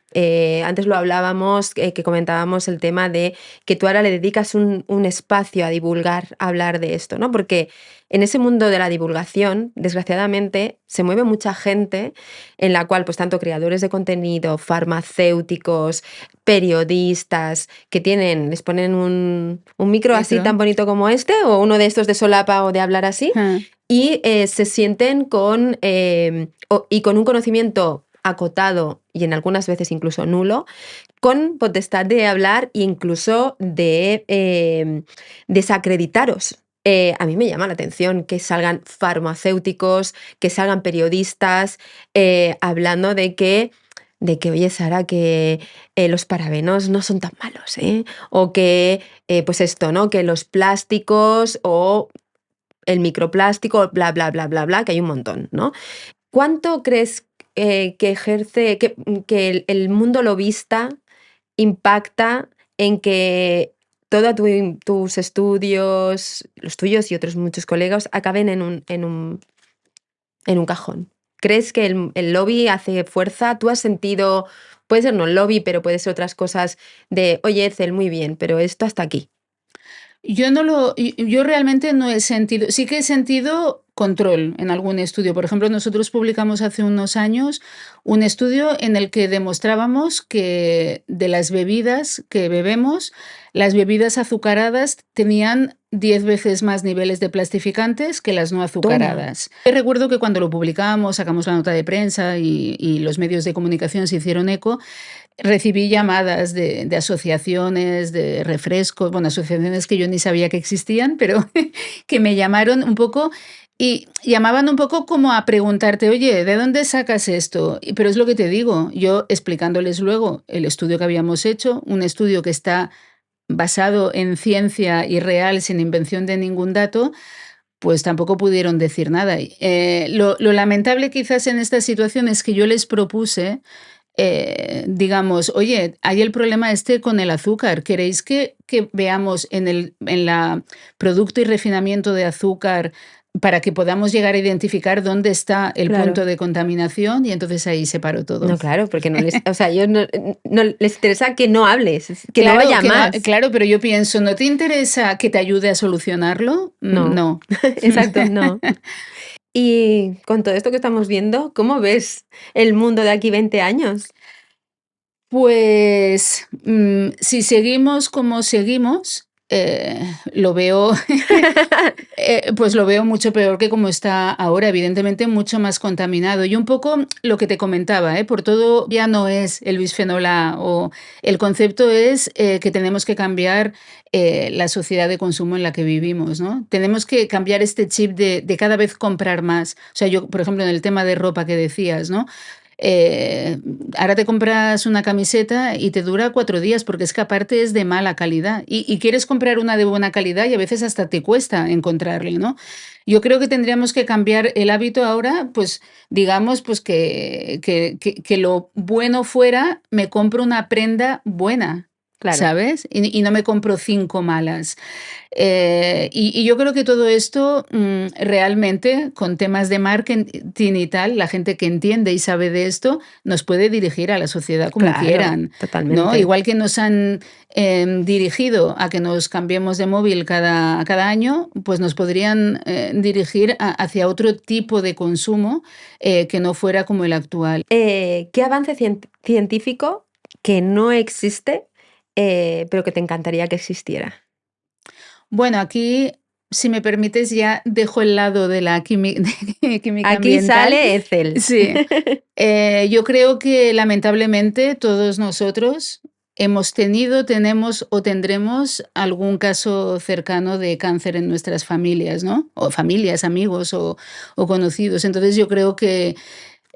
Antes lo hablábamos, que comentábamos el tema de que tú ahora le dedicas un espacio a divulgar, a hablar de esto, ¿no? Porque en ese mundo de la divulgación, desgraciadamente, se mueve mucha gente en la cual, pues tanto creadores de contenido, farmacéuticos, periodistas, que les ponen un micro así tan bonito como este, o uno de estos de solapa o de hablar así, y se sienten con un conocimiento acotado y en algunas veces incluso nulo, con potestad de hablar e incluso de desacreditaros. A mí me llama la atención que salgan farmacéuticos, que salgan periodistas hablando de que, oye, Sara, que los parabenos no son tan malos, ¿eh? O que, pues esto, ¿no? Que los plásticos o el microplástico, bla, bla, bla, bla, bla, que hay un montón, ¿no? ¿Cuánto crees que ejerce, que el mundo lobista impacta en que todos tus estudios, los tuyos y otros muchos colegas, acaben en un cajón? ¿Crees que el lobby hace fuerza? ¿Tú has sentido, puede ser no el lobby, pero puede ser otras cosas de, oye, Ethel, muy bien, pero esto hasta aquí? Yo realmente no he sentido, sí que he sentido control en algún estudio. Por ejemplo, nosotros publicamos hace unos años un estudio en el que demostrábamos que de las bebidas que bebemos, las bebidas azucaradas tenían 10 veces más niveles de plastificantes que las no azucaradas. Recuerdo que cuando lo publicamos, sacamos la nota de prensa y los medios de comunicación se hicieron eco. Recibí llamadas de asociaciones, de refrescos, bueno, asociaciones que yo ni sabía que existían, pero que me llamaron un poco y llamaban un poco como a preguntarte, oye, ¿de dónde sacas esto? Pero es lo que te digo, yo explicándoles luego el estudio que habíamos hecho, un estudio que está basado en ciencia y real, sin invención de ningún dato, pues tampoco pudieron decir nada. Lo lamentable quizás en esta situación es que yo les propuse digamos, oye, hay el problema este con el azúcar. ¿Queréis que veamos en la producto y refinamiento de azúcar para que podamos llegar a identificar dónde está el punto de contaminación? Y entonces ahí se paró todo. No, claro, porque no les, o sea, ellos no les interesa que no hables, que Claro, no vaya más. Claro, pero yo pienso, ¿no te interesa que te ayude a solucionarlo? No. Exacto, no. Y con todo esto que estamos viendo, ¿cómo ves el mundo de aquí 20 años? Pues, si seguimos como seguimos, lo veo, pues lo veo mucho peor que como está ahora, evidentemente mucho más contaminado. Y un poco lo que te comentaba, por todo ya no es el bisfenol A, o el concepto es que tenemos que cambiar la sociedad de consumo en la que vivimos, ¿no? Tenemos que cambiar este chip de cada vez comprar más. O sea, yo, por ejemplo, en el tema de ropa que decías, ¿no? Eh, Ahora te compras una camiseta y te dura 4 días porque es que aparte es de mala calidad y quieres comprar una de buena calidad y a veces hasta te cuesta encontrarle, ¿no? Yo creo que tendríamos que cambiar el hábito ahora, pues digamos, pues que lo bueno fuera, me compro una prenda buena. Claro. ¿Sabes? Y no me compro 5 malas. Y yo creo que todo esto realmente, con temas de marketing y tal, la gente que entiende y sabe de esto, nos puede dirigir a la sociedad como Claro, quieran, ¿no? totalmente. Igual que nos han dirigido a que nos cambiemos de móvil cada año, pues nos podrían dirigir hacia otro tipo de consumo que no fuera como el actual. ¿Qué avance científico que no existe, pero que te encantaría que existiera? Bueno, aquí, si me permites, ya dejo el lado de la química Aquí ambiental. sale Ethel. Sí. Yo creo que lamentablemente todos nosotros hemos tenido, tenemos o tendremos algún caso cercano de cáncer en nuestras familias, ¿no? O familias, amigos o conocidos. Entonces yo creo que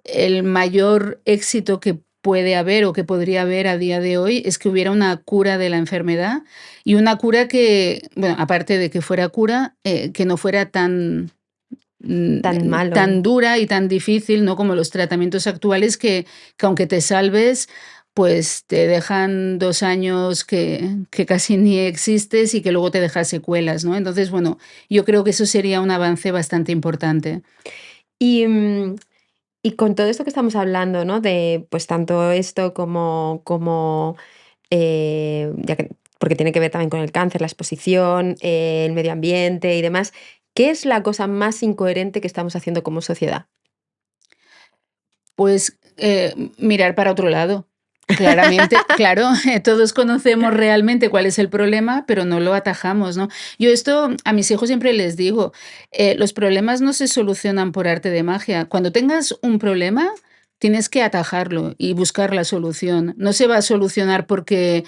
el mayor éxito que puede haber o que podría haber a día de hoy es que hubiera una cura de la enfermedad y una cura que, bueno, aparte de que fuera cura, que no fuera tan malo, tan dura y tan difícil, ¿no? Como los tratamientos actuales que aunque te salves, pues te dejan 2 años que casi ni existes y que luego te deja secuelas, ¿no? Entonces, bueno, yo creo que eso sería un avance bastante importante. Y, y con todo esto que estamos hablando, ¿no? De pues tanto esto porque tiene que ver también con el cáncer, la exposición, el medio ambiente y demás. ¿Qué es la cosa más incoherente que estamos haciendo como sociedad? Pues, mirar para otro lado. Claramente, claro, todos conocemos realmente cuál es el problema, pero no lo atajamos, ¿no? Yo esto a mis hijos siempre les digo, los problemas no se solucionan por arte de magia. Cuando tengas un problema, tienes que atajarlo y buscar la solución. No se va a solucionar porque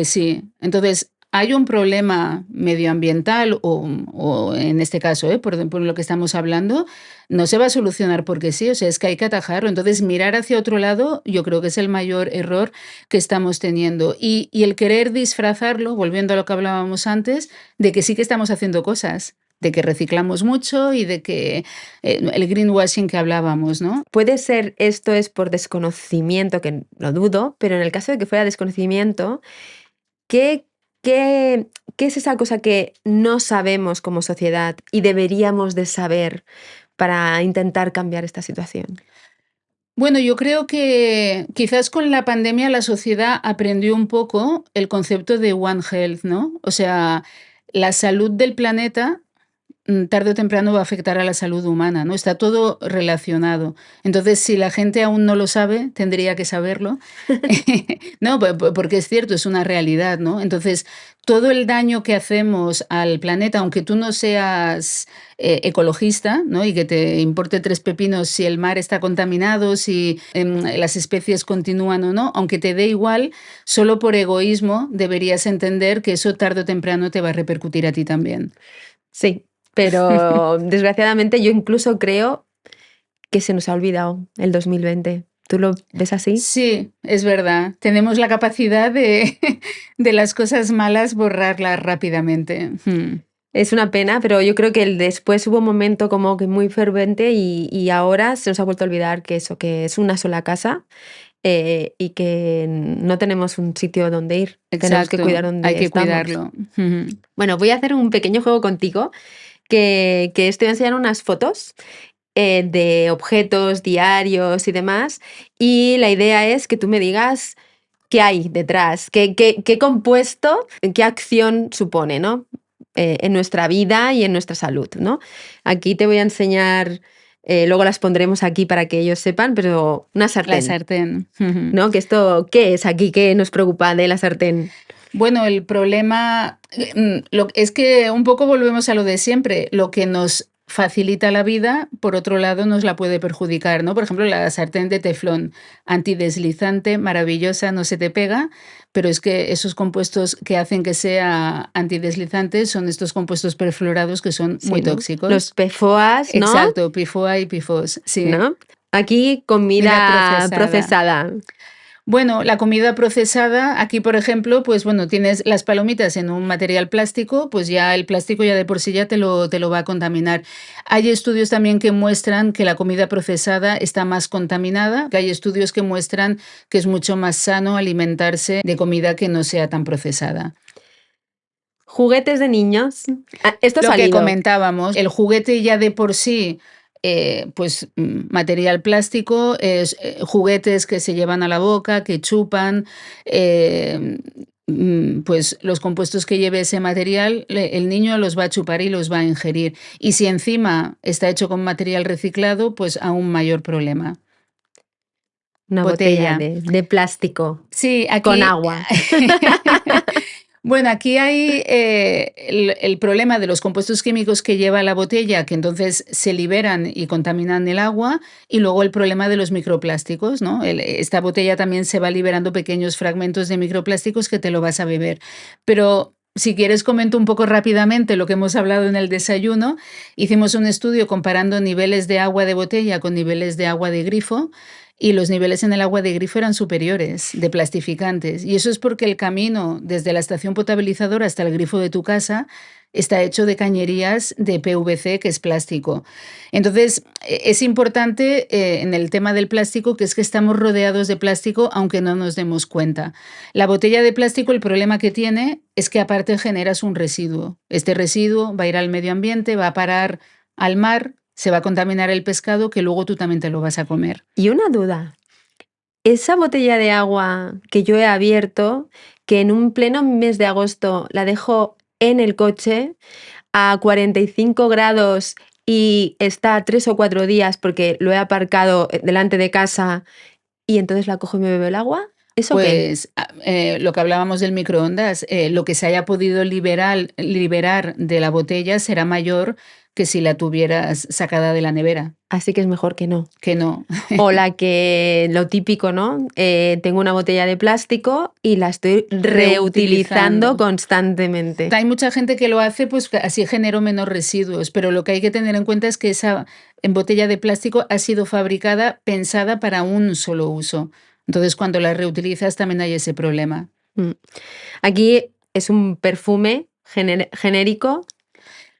sí. Entonces, hay un problema medioambiental o en este caso, por lo que estamos hablando, no se va a solucionar porque sí, o sea, es que hay que atajarlo. Entonces, mirar hacia otro lado, yo creo que es el mayor error que estamos teniendo. Y el querer disfrazarlo, volviendo a lo que hablábamos antes, de que sí que estamos haciendo cosas, de que reciclamos mucho y de que el greenwashing que hablábamos, ¿no? Puede ser esto es por desconocimiento, que lo dudo, pero en el caso de que fuera desconocimiento, ¿qué, qué es esa cosa que no sabemos como sociedad y deberíamos de saber para intentar cambiar esta situación? Bueno, yo creo que quizás con la pandemia la sociedad aprendió un poco el concepto de One Health, ¿no? O sea, la salud del planeta tarde o temprano va a afectar a la salud humana, ¿no? Está todo relacionado. Entonces, si la gente aún no lo sabe, tendría que saberlo. No, porque es cierto, es una realidad, ¿no? Entonces, todo el daño que hacemos al planeta, aunque tú no seas ecologista, ¿no? Y que te importe tres pepinos si el mar está contaminado, si las especies continúan o no, aunque te dé igual, solo por egoísmo deberías entender que eso tarde o temprano te va a repercutir a ti también. Sí, pero desgraciadamente yo incluso creo que se nos ha olvidado el 2020. ¿Tú lo ves así? Sí, es verdad. Tenemos la capacidad de, de las cosas malas borrarlas rápidamente. Es una pena, pero yo creo que después hubo un momento como que muy fervente y ahora se nos ha vuelto a olvidar que eso, que es una sola casa y que no tenemos un sitio donde ir. Tenemos que Exacto, cuidar hay donde que estamos. cuidarlo. Bueno, voy a hacer un pequeño juego contigo que estoy a enseñar unas fotos de objetos, diarios y demás. Y la idea es que tú me digas qué hay detrás, qué compuesto, qué acción supone, ¿no? En nuestra vida y en nuestra salud, ¿no? Aquí te voy a enseñar, luego las pondremos aquí para que ellos sepan, pero una La sartén, sartén. ¿no? Que esto, ¿qué es aquí? ¿Qué nos preocupa de la sartén? Bueno, el problema es que un poco volvemos a lo de siempre. Lo que nos facilita la vida, por otro lado, nos la puede perjudicar, ¿no? Por ejemplo, la sartén de teflón, antideslizante, maravillosa, no se te pega, pero es que esos compuestos que hacen que sea antideslizante son estos compuestos perfluorados que son Sí, muy ¿no? Los tóxicos. PFOAs, ¿no? Exacto, PFOA y PFOS, sí. ¿No? Aquí Comida comida procesada. procesada. Bueno, la comida procesada, aquí, por ejemplo, pues bueno, tienes las palomitas en un material plástico, pues ya el plástico ya de por sí ya te lo va a contaminar. Hay estudios también que muestran que la comida procesada está más contaminada, que hay estudios que muestran que es mucho más sano alimentarse de comida que no sea tan procesada. Juguetes de niños. Ah, esto ha Lo que salido. comentábamos, el juguete ya de por sí, pues material plástico, juguetes que se llevan a la boca, que chupan, pues los compuestos que lleve ese material, el niño los va a chupar y los va a ingerir. Y si encima está hecho con material reciclado, pues aún mayor problema. Una botella Botella. de plástico Sí, con aquí agua. bueno, aquí hay el problema de los compuestos químicos que lleva la botella, que entonces se liberan y contaminan el agua, y luego el problema de los microplásticos, ¿no? Esta botella también se va liberando pequeños fragmentos de microplásticos que te lo vas a beber. Pero si quieres comento un poco rápidamente lo que hemos hablado en el desayuno. Hicimos un estudio comparando niveles de agua de botella con niveles de agua de grifo y los niveles en el agua de grifo eran superiores de plastificantes. Y eso es porque el camino desde la estación potabilizadora hasta el grifo de tu casa está hecho de cañerías de PVC, que es plástico. Entonces, es importante en el tema del plástico, que es que estamos rodeados de plástico aunque no nos demos cuenta. La botella de plástico, el problema que tiene es que aparte generas un residuo. Este residuo va a ir al medio ambiente, va a parar al mar, se va a contaminar el pescado que luego tú también te lo vas a comer. Y una duda, esa botella de agua que yo he abierto, que en un pleno mes de agosto la dejo en el coche a 45 grados y está 3 o 4 días porque lo he aparcado delante de casa y entonces la cojo y me bebo el agua, ¿eso qué? Pues lo que hablábamos del microondas, lo que se haya podido liberar de la botella será mayor que si la tuvieras sacada de la nevera, Así que es mejor que no. que no. O la que, lo típico, ¿no? Tengo una botella de plástico y la estoy reutilizando constantemente. Hay mucha gente que lo hace, pues así genero menos residuos, pero lo que hay que tener en cuenta es que esa botella de plástico ha sido fabricada, pensada para un solo uso. Entonces, cuando la reutilizas también hay ese problema. Mm. Aquí es un perfume genérico.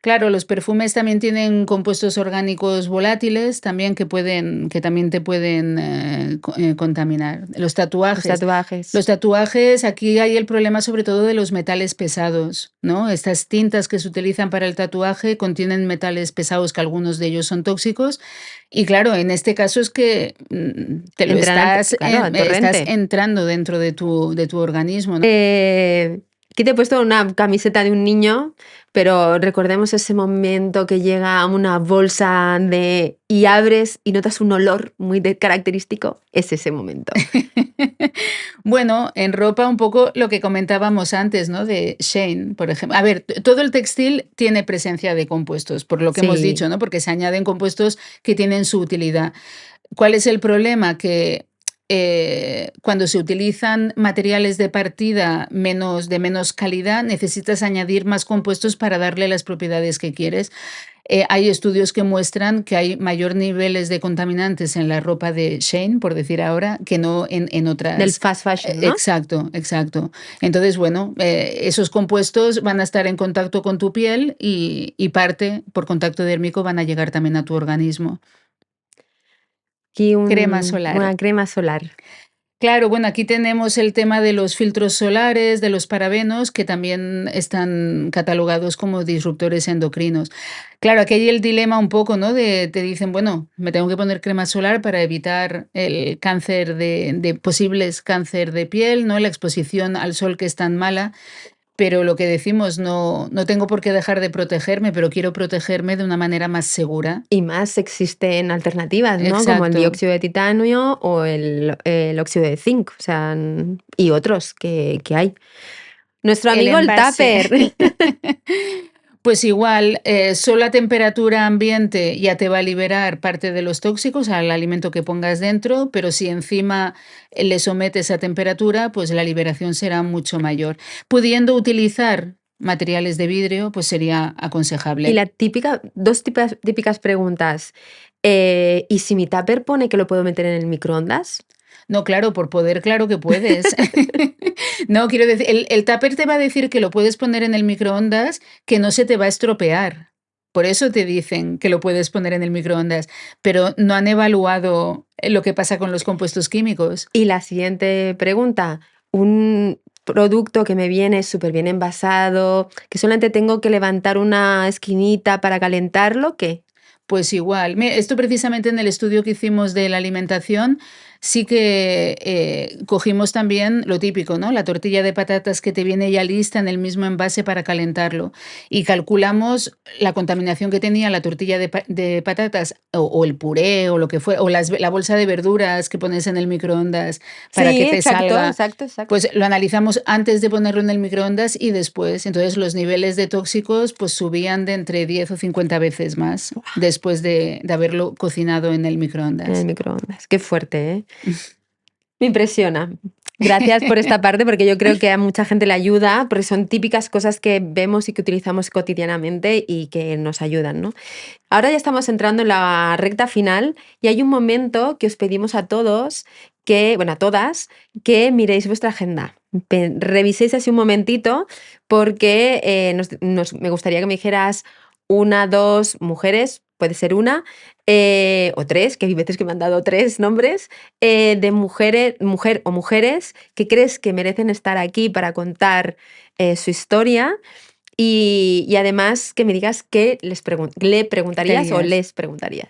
Claro, los perfumes también tienen compuestos orgánicos volátiles también que también te pueden contaminar. Los tatuajes. Los tatuajes, aquí hay el problema sobre todo de los metales pesados, ¿no? Estas tintas que se utilizan para el tatuaje contienen metales pesados que algunos de ellos son tóxicos y claro, en este caso es que te lo estás entrando dentro de tu organismo, ¿no? Aquí te he puesto una camiseta de un niño, pero recordemos ese momento que llega una bolsa y abres y notas un olor muy característico. Es ese momento. Bueno, en ropa un poco lo que comentábamos antes, ¿no? De Shein, por ejemplo. A ver, todo el textil tiene presencia de compuestos, por lo que hemos dicho, ¿no? Porque se añaden compuestos que tienen su utilidad. ¿Cuál es el problema? Que cuando se utilizan materiales de partida de menos calidad, necesitas añadir más compuestos para darle las propiedades que quieres. Hay estudios que muestran que hay mayor niveles de contaminantes en la ropa de Shein, por decir ahora, que no en otras. Del fast fashion, ¿no? Exacto. Entonces, bueno, esos compuestos van a estar en contacto con tu piel y parte por contacto dérmico van a llegar también a tu organismo. Aquí crema solar. Una crema solar. Claro, bueno, aquí tenemos el tema de los filtros solares, de los parabenos, que también están catalogados como disruptores endocrinos. Claro, aquí hay el dilema un poco, ¿no? Te dicen, bueno, me tengo que poner crema solar para evitar el cáncer de posibles cáncer de piel, ¿no? La exposición al sol que es tan mala. Pero lo que decimos, no tengo por qué dejar de protegerme, pero quiero protegerme de una manera más segura. Y más existen alternativas, ¿no? Como el dióxido de titanio o el óxido de zinc, o sea, y otros que hay. Nuestro amigo el tupper. Pues igual, solo a temperatura ambiente ya te va a liberar parte de los tóxicos al alimento que pongas dentro, pero si encima le sometes a temperatura, pues la liberación será mucho mayor. Pudiendo utilizar materiales de vidrio, pues sería aconsejable. Y dos típicas preguntas. ¿Y si mi tupper pone que lo puedo meter en el microondas? No, claro, por poder, claro que puedes. No, quiero decir, el tupper te va a decir que lo puedes poner en el microondas, que no se te va a estropear. Por eso te dicen que lo puedes poner en el microondas, pero no han evaluado lo que pasa con los compuestos químicos. Y la siguiente pregunta, un producto que me viene súper bien envasado, que solamente tengo que levantar una esquinita para calentarlo, ¿qué? Pues igual. Esto precisamente en el estudio que hicimos de la alimentación, sí que cogimos también lo típico, ¿no? La tortilla de patatas que te viene ya lista en el mismo envase para calentarlo. Y calculamos la contaminación que tenía la tortilla de patatas o el puré o lo que fue, o la bolsa de verduras que pones en el microondas para que te salga. Exacto. Pues lo analizamos antes de ponerlo en el microondas y después. Entonces los niveles de tóxicos pues subían de entre 10 o 50 veces más después de haberlo cocinado en el microondas. En el microondas. Qué fuerte, ¿eh? Me impresiona. Gracias por esta parte, porque yo creo que a mucha gente le ayuda, porque son típicas cosas que vemos y que utilizamos cotidianamente y que nos ayudan, ¿no? Ahora ya estamos entrando en la recta final y hay un momento que os pedimos a todos a todas, que miréis vuestra agenda. Reviséis así un momentito, porque me gustaría que me dijeras 1, 2 mujeres, puede ser una, o 3, que hay veces que me han dado 3 nombres, de mujer o mujeres que crees que merecen estar aquí para contar su historia Y además que me digas qué le preguntarías o Dirías. les preguntarías.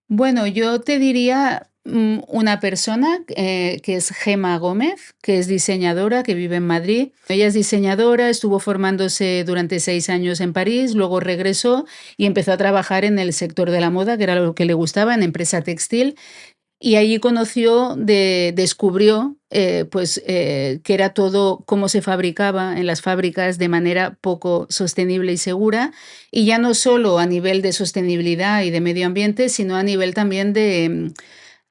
Bueno, yo te diría una persona que es Gema Gómez, que es diseñadora, que vive en Madrid. Ella es diseñadora, estuvo formándose durante 6 años en París, luego regresó y empezó a trabajar en el sector de la moda, que era lo que le gustaba, en empresa textil. Y allí descubrió que era todo cómo se fabricaba en las fábricas de manera poco sostenible y segura, y ya no solo a nivel de sostenibilidad y de medio ambiente, sino a nivel también de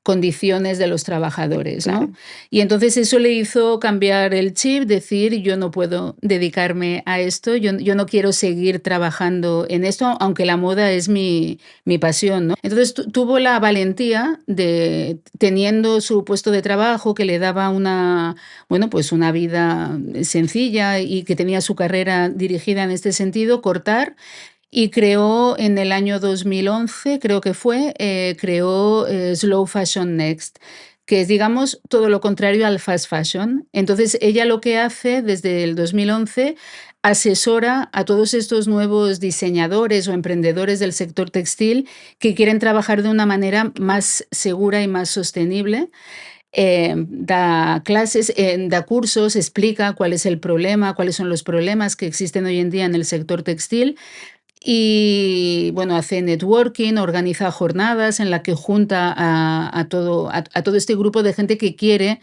condiciones de los trabajadores, Claro. ¿no? Y entonces eso le hizo cambiar el chip, decir, yo no puedo dedicarme a esto, yo no quiero seguir trabajando en esto, aunque la moda es mi pasión, ¿no? Entonces tuvo la valentía de, teniendo su puesto de trabajo que le daba pues una vida sencilla y que tenía su carrera dirigida en este sentido, cortar y creó en el año 2011, creo que fue, creó Slow Fashion Next, que es, digamos, todo lo contrario al fast fashion. Entonces, ella lo que hace desde el 2011 asesora a todos estos nuevos diseñadores o emprendedores del sector textil que quieren trabajar de una manera más segura y más sostenible. Da clases, da cursos, explica cuál es el problema, cuáles son los problemas que existen hoy en día en el sector textil y bueno, hace networking, organiza jornadas en la que junta a todo este grupo de gente que quiere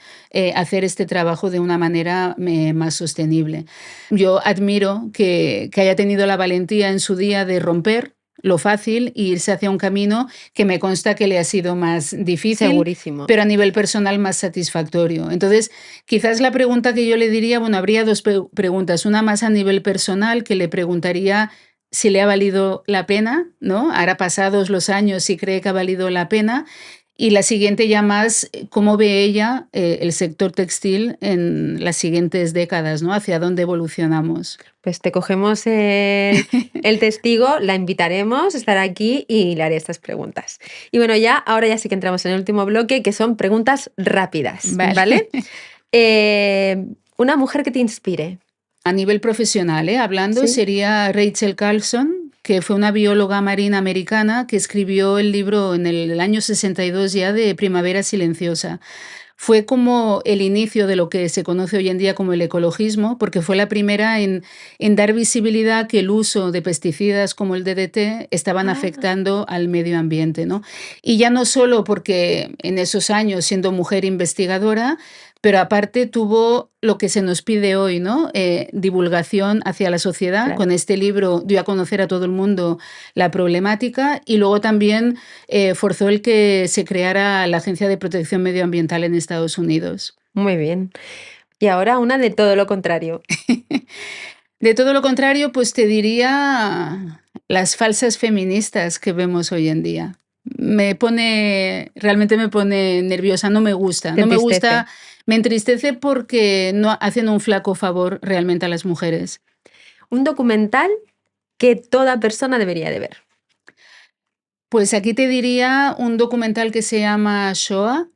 hacer este trabajo de una manera más sostenible. Yo admiro que haya tenido la valentía en su día de romper lo fácil e irse hacia un camino que me consta que le ha sido más difícil, Segurísimo. pero a nivel personal más satisfactorio. Entonces, quizás la pregunta que yo le diría, bueno, habría dos preguntas. Una más a nivel personal, que le preguntaría si le ha valido la pena, ¿no? Ahora pasados los años, si cree que ha valido la pena. Y la siguiente ya más, cómo ve ella el sector textil en las siguientes décadas, ¿no? Hacia dónde evolucionamos. Pues te cogemos el testigo, la invitaremos, estará aquí y le haré estas preguntas. Y bueno, ahora ya sí que entramos en el último bloque, que son preguntas rápidas, ¿vale? Una mujer que te inspire. A nivel profesional, hablando, ¿Sí? sería Rachel Carlson, que fue una bióloga marina americana que escribió el libro en el año 62 ya de Primavera Silenciosa. Fue como el inicio de lo que se conoce hoy en día como el ecologismo, porque fue la primera en dar visibilidad que el uso de pesticidas como el DDT estaban afectando al medio ambiente, ¿no? Y ya no solo porque en esos años, siendo mujer investigadora, pero aparte tuvo lo que se nos pide hoy, ¿no? Divulgación hacia la sociedad. Claro. Con este libro dio a conocer a todo el mundo la problemática y luego también forzó el que se creara la Agencia de Protección Medioambiental en Estados Unidos. Muy bien. Y ahora una de todo lo contrario. De todo lo contrario, pues te diría las falsas feministas que vemos hoy en día. Realmente me pone nerviosa, no me gusta. Te No me entristece. gusta, me entristece porque no hacen un flaco favor realmente a las mujeres. Un documental que toda persona debería de ver. Pues aquí te diría un documental que se llama Shoah,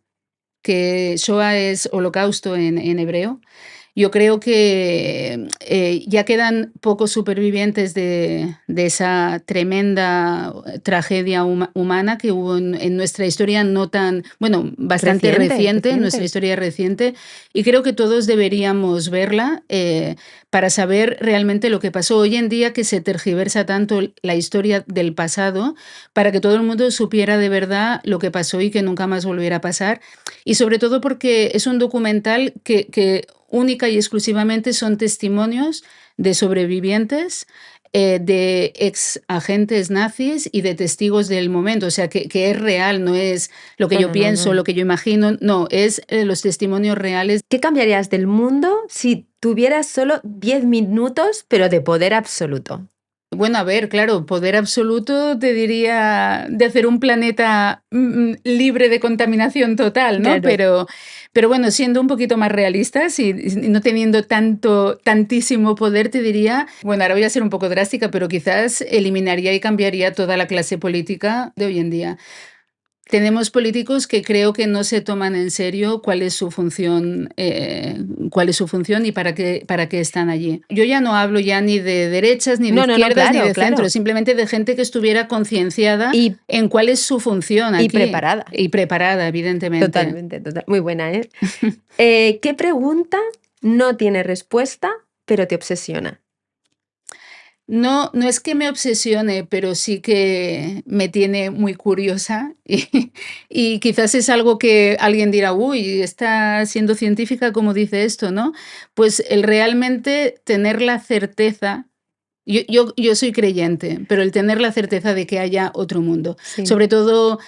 que Shoah es holocausto en hebreo. Yo creo que ya quedan pocos supervivientes de esa tremenda tragedia humana que hubo en nuestra historia no tan, bueno, bastante reciente, en nuestra historia reciente, y creo que todos deberíamos verla para saber realmente lo que pasó. Hoy en día que se tergiversa tanto la historia del pasado para que todo el mundo supiera de verdad lo que pasó y que nunca más volviera a pasar, y sobre todo porque es un documental que única y exclusivamente son testimonios de sobrevivientes, de ex agentes nazis y de testigos del momento. O sea, que es real, no es lo que yo pienso, lo que yo imagino, no, es los testimonios reales. ¿Qué cambiarías del mundo si tuvieras solo 10 minutos, pero de poder absoluto? Bueno, a ver, claro, poder absoluto te diría de hacer un planeta libre de contaminación total, ¿no? Claro. Pero bueno, siendo un poquito más realistas y no teniendo tantísimo poder, te diría, bueno, ahora voy a ser un poco drástica, pero quizás eliminaría y cambiaría toda la clase política de hoy en día. Tenemos políticos que creo que no se toman en serio cuál es su función y para qué están allí. Yo ya no hablo ya ni de derechas, ni de No, no, no, izquierdas, ni claro, de centro, claro. simplemente de gente que estuviera concienciada Y, en cuál es su función y aquí. preparada. Y preparada, evidentemente. Totalmente, muy buena, ¿eh? ¿Qué pregunta no tiene respuesta, pero te obsesiona? No, no es que me obsesione, pero sí que me tiene muy curiosa y quizás es algo que alguien dirá: "Uy, está siendo científica, ¿cómo dice esto?", ¿no? Pues el realmente tener la certeza, yo soy creyente, pero el tener la certeza de que haya otro mundo. Sí, Sobre todo,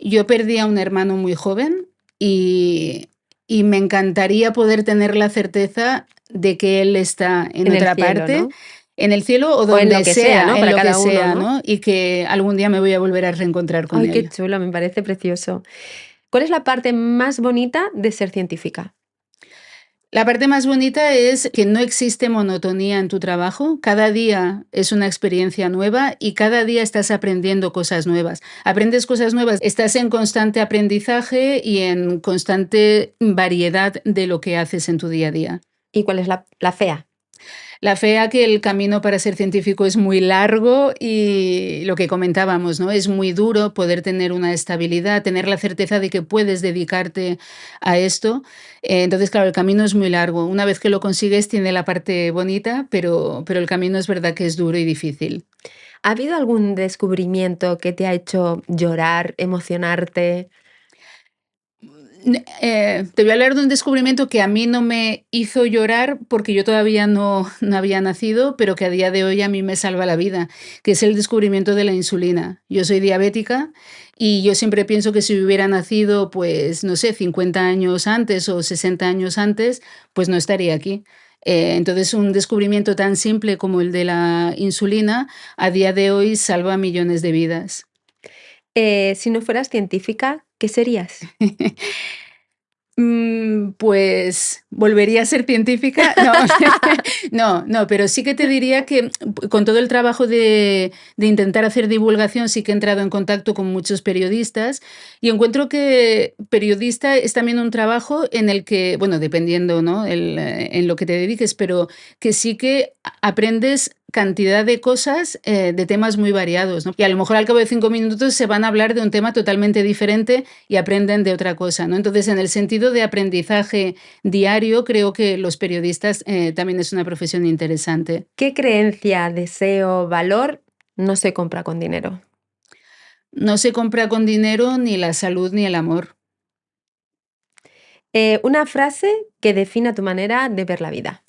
yo perdí a un hermano muy joven y y me encantaría poder tener la certeza de que él está en en el otra cielo, parte, ¿no? en el cielo o O en lo donde que sea, sea, ¿no? en Para lo que cada uno, sea, ¿no? ¿no? Y que algún día me voy a volver a reencontrar con Ay, qué él. chulo, me parece precioso. ¿Cuál es la parte más bonita de ser científica? La parte más bonita es que no existe monotonía en tu trabajo. Cada día es una experiencia nueva y cada día estás aprendiendo cosas nuevas. Aprendes cosas nuevas, estás en constante aprendizaje y en constante variedad de lo que haces en tu día a día. ¿Y cuál es la fea? La fea que el camino para ser científico es muy largo y lo que comentábamos, ¿no? Es muy duro poder tener una estabilidad, tener la certeza de que puedes dedicarte a esto. Entonces, claro, el camino es muy largo. Una vez que lo consigues, tiene la parte bonita, pero el camino es verdad que es duro y difícil. ¿Ha habido algún descubrimiento que te ha hecho llorar, emocionarte? Te voy a hablar de un descubrimiento que a mí no me hizo llorar porque yo todavía no había nacido, pero que a día de hoy a mí me salva la vida, que es el descubrimiento de la insulina. Yo soy diabética y yo siempre pienso que si hubiera nacido, pues, no sé, 50 años antes o 60 años antes, pues no estaría aquí. Entonces, un descubrimiento tan simple como el de la insulina, a día de hoy salva millones de vidas. Si no fueras científica, ¿qué serías? Pues, ¿volvería a ser científica? No, no, pero sí que te diría que con todo el trabajo de intentar hacer divulgación, sí que he entrado en contacto con muchos periodistas y encuentro que periodista es también un trabajo en el que, bueno, dependiendo, ¿no?, en lo que te dediques, pero que sí que aprendes cantidad de cosas, de temas muy variados, ¿no? Y a lo mejor al cabo de 5 minutos se van a hablar de un tema totalmente diferente y aprenden de otra cosa, ¿no? Entonces, en el sentido de aprendizaje diario, creo que los periodistas, también es una profesión interesante. ¿Qué creencia, deseo, valor no se compra con dinero? No se compra con dinero ni la salud ni el amor. Una frase que defina tu manera de ver la vida.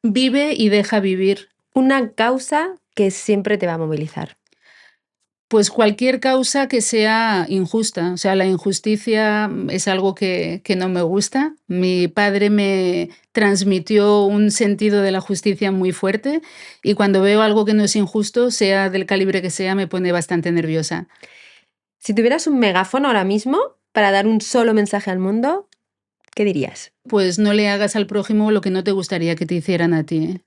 Vive y deja vivir. Una causa que siempre te va a movilizar. Pues cualquier causa que sea injusta, o sea, la injusticia, es algo que no me gusta. Mi padre me transmitió un sentido de la justicia muy fuerte y cuando veo algo que no es injusto, sea del calibre que sea, me pone bastante nerviosa. Si tuvieras un megáfono ahora mismo para dar un solo mensaje al mundo, ¿qué dirías? Pues no le hagas al prójimo lo que no te gustaría que te hicieran a ti.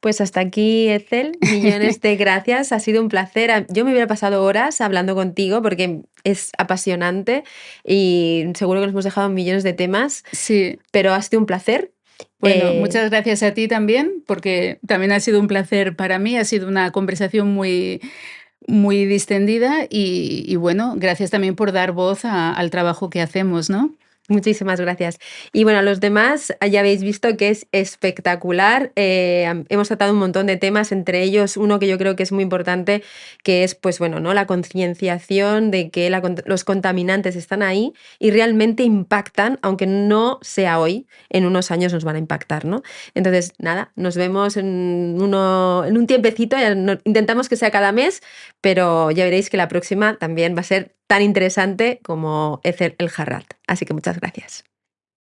Pues hasta aquí, Ethel. Millones de gracias. Ha sido un placer. Yo me hubiera pasado horas hablando contigo porque es apasionante y seguro que nos hemos dejado millones de temas, Sí, pero ha sido un placer. bueno, Eh, muchas gracias a ti también, porque también ha sido un placer para mí, ha sido una conversación muy distendida y bueno, gracias también por dar voz al trabajo que hacemos, ¿no? Muchísimas gracias. Y bueno, a los demás ya habéis visto que es espectacular. Hemos tratado un montón de temas, entre ellos uno que yo creo que es muy importante, que es, pues bueno, ¿no? La concienciación de que los contaminantes están ahí y realmente impactan, aunque no sea hoy, en unos años nos van a impactar, ¿no? Entonces, nada, nos vemos en un tiempecito, intentamos que sea cada mes, pero ya veréis que la próxima también va a ser tan interesante como Ethel El Harrat. Así que muchas gracias.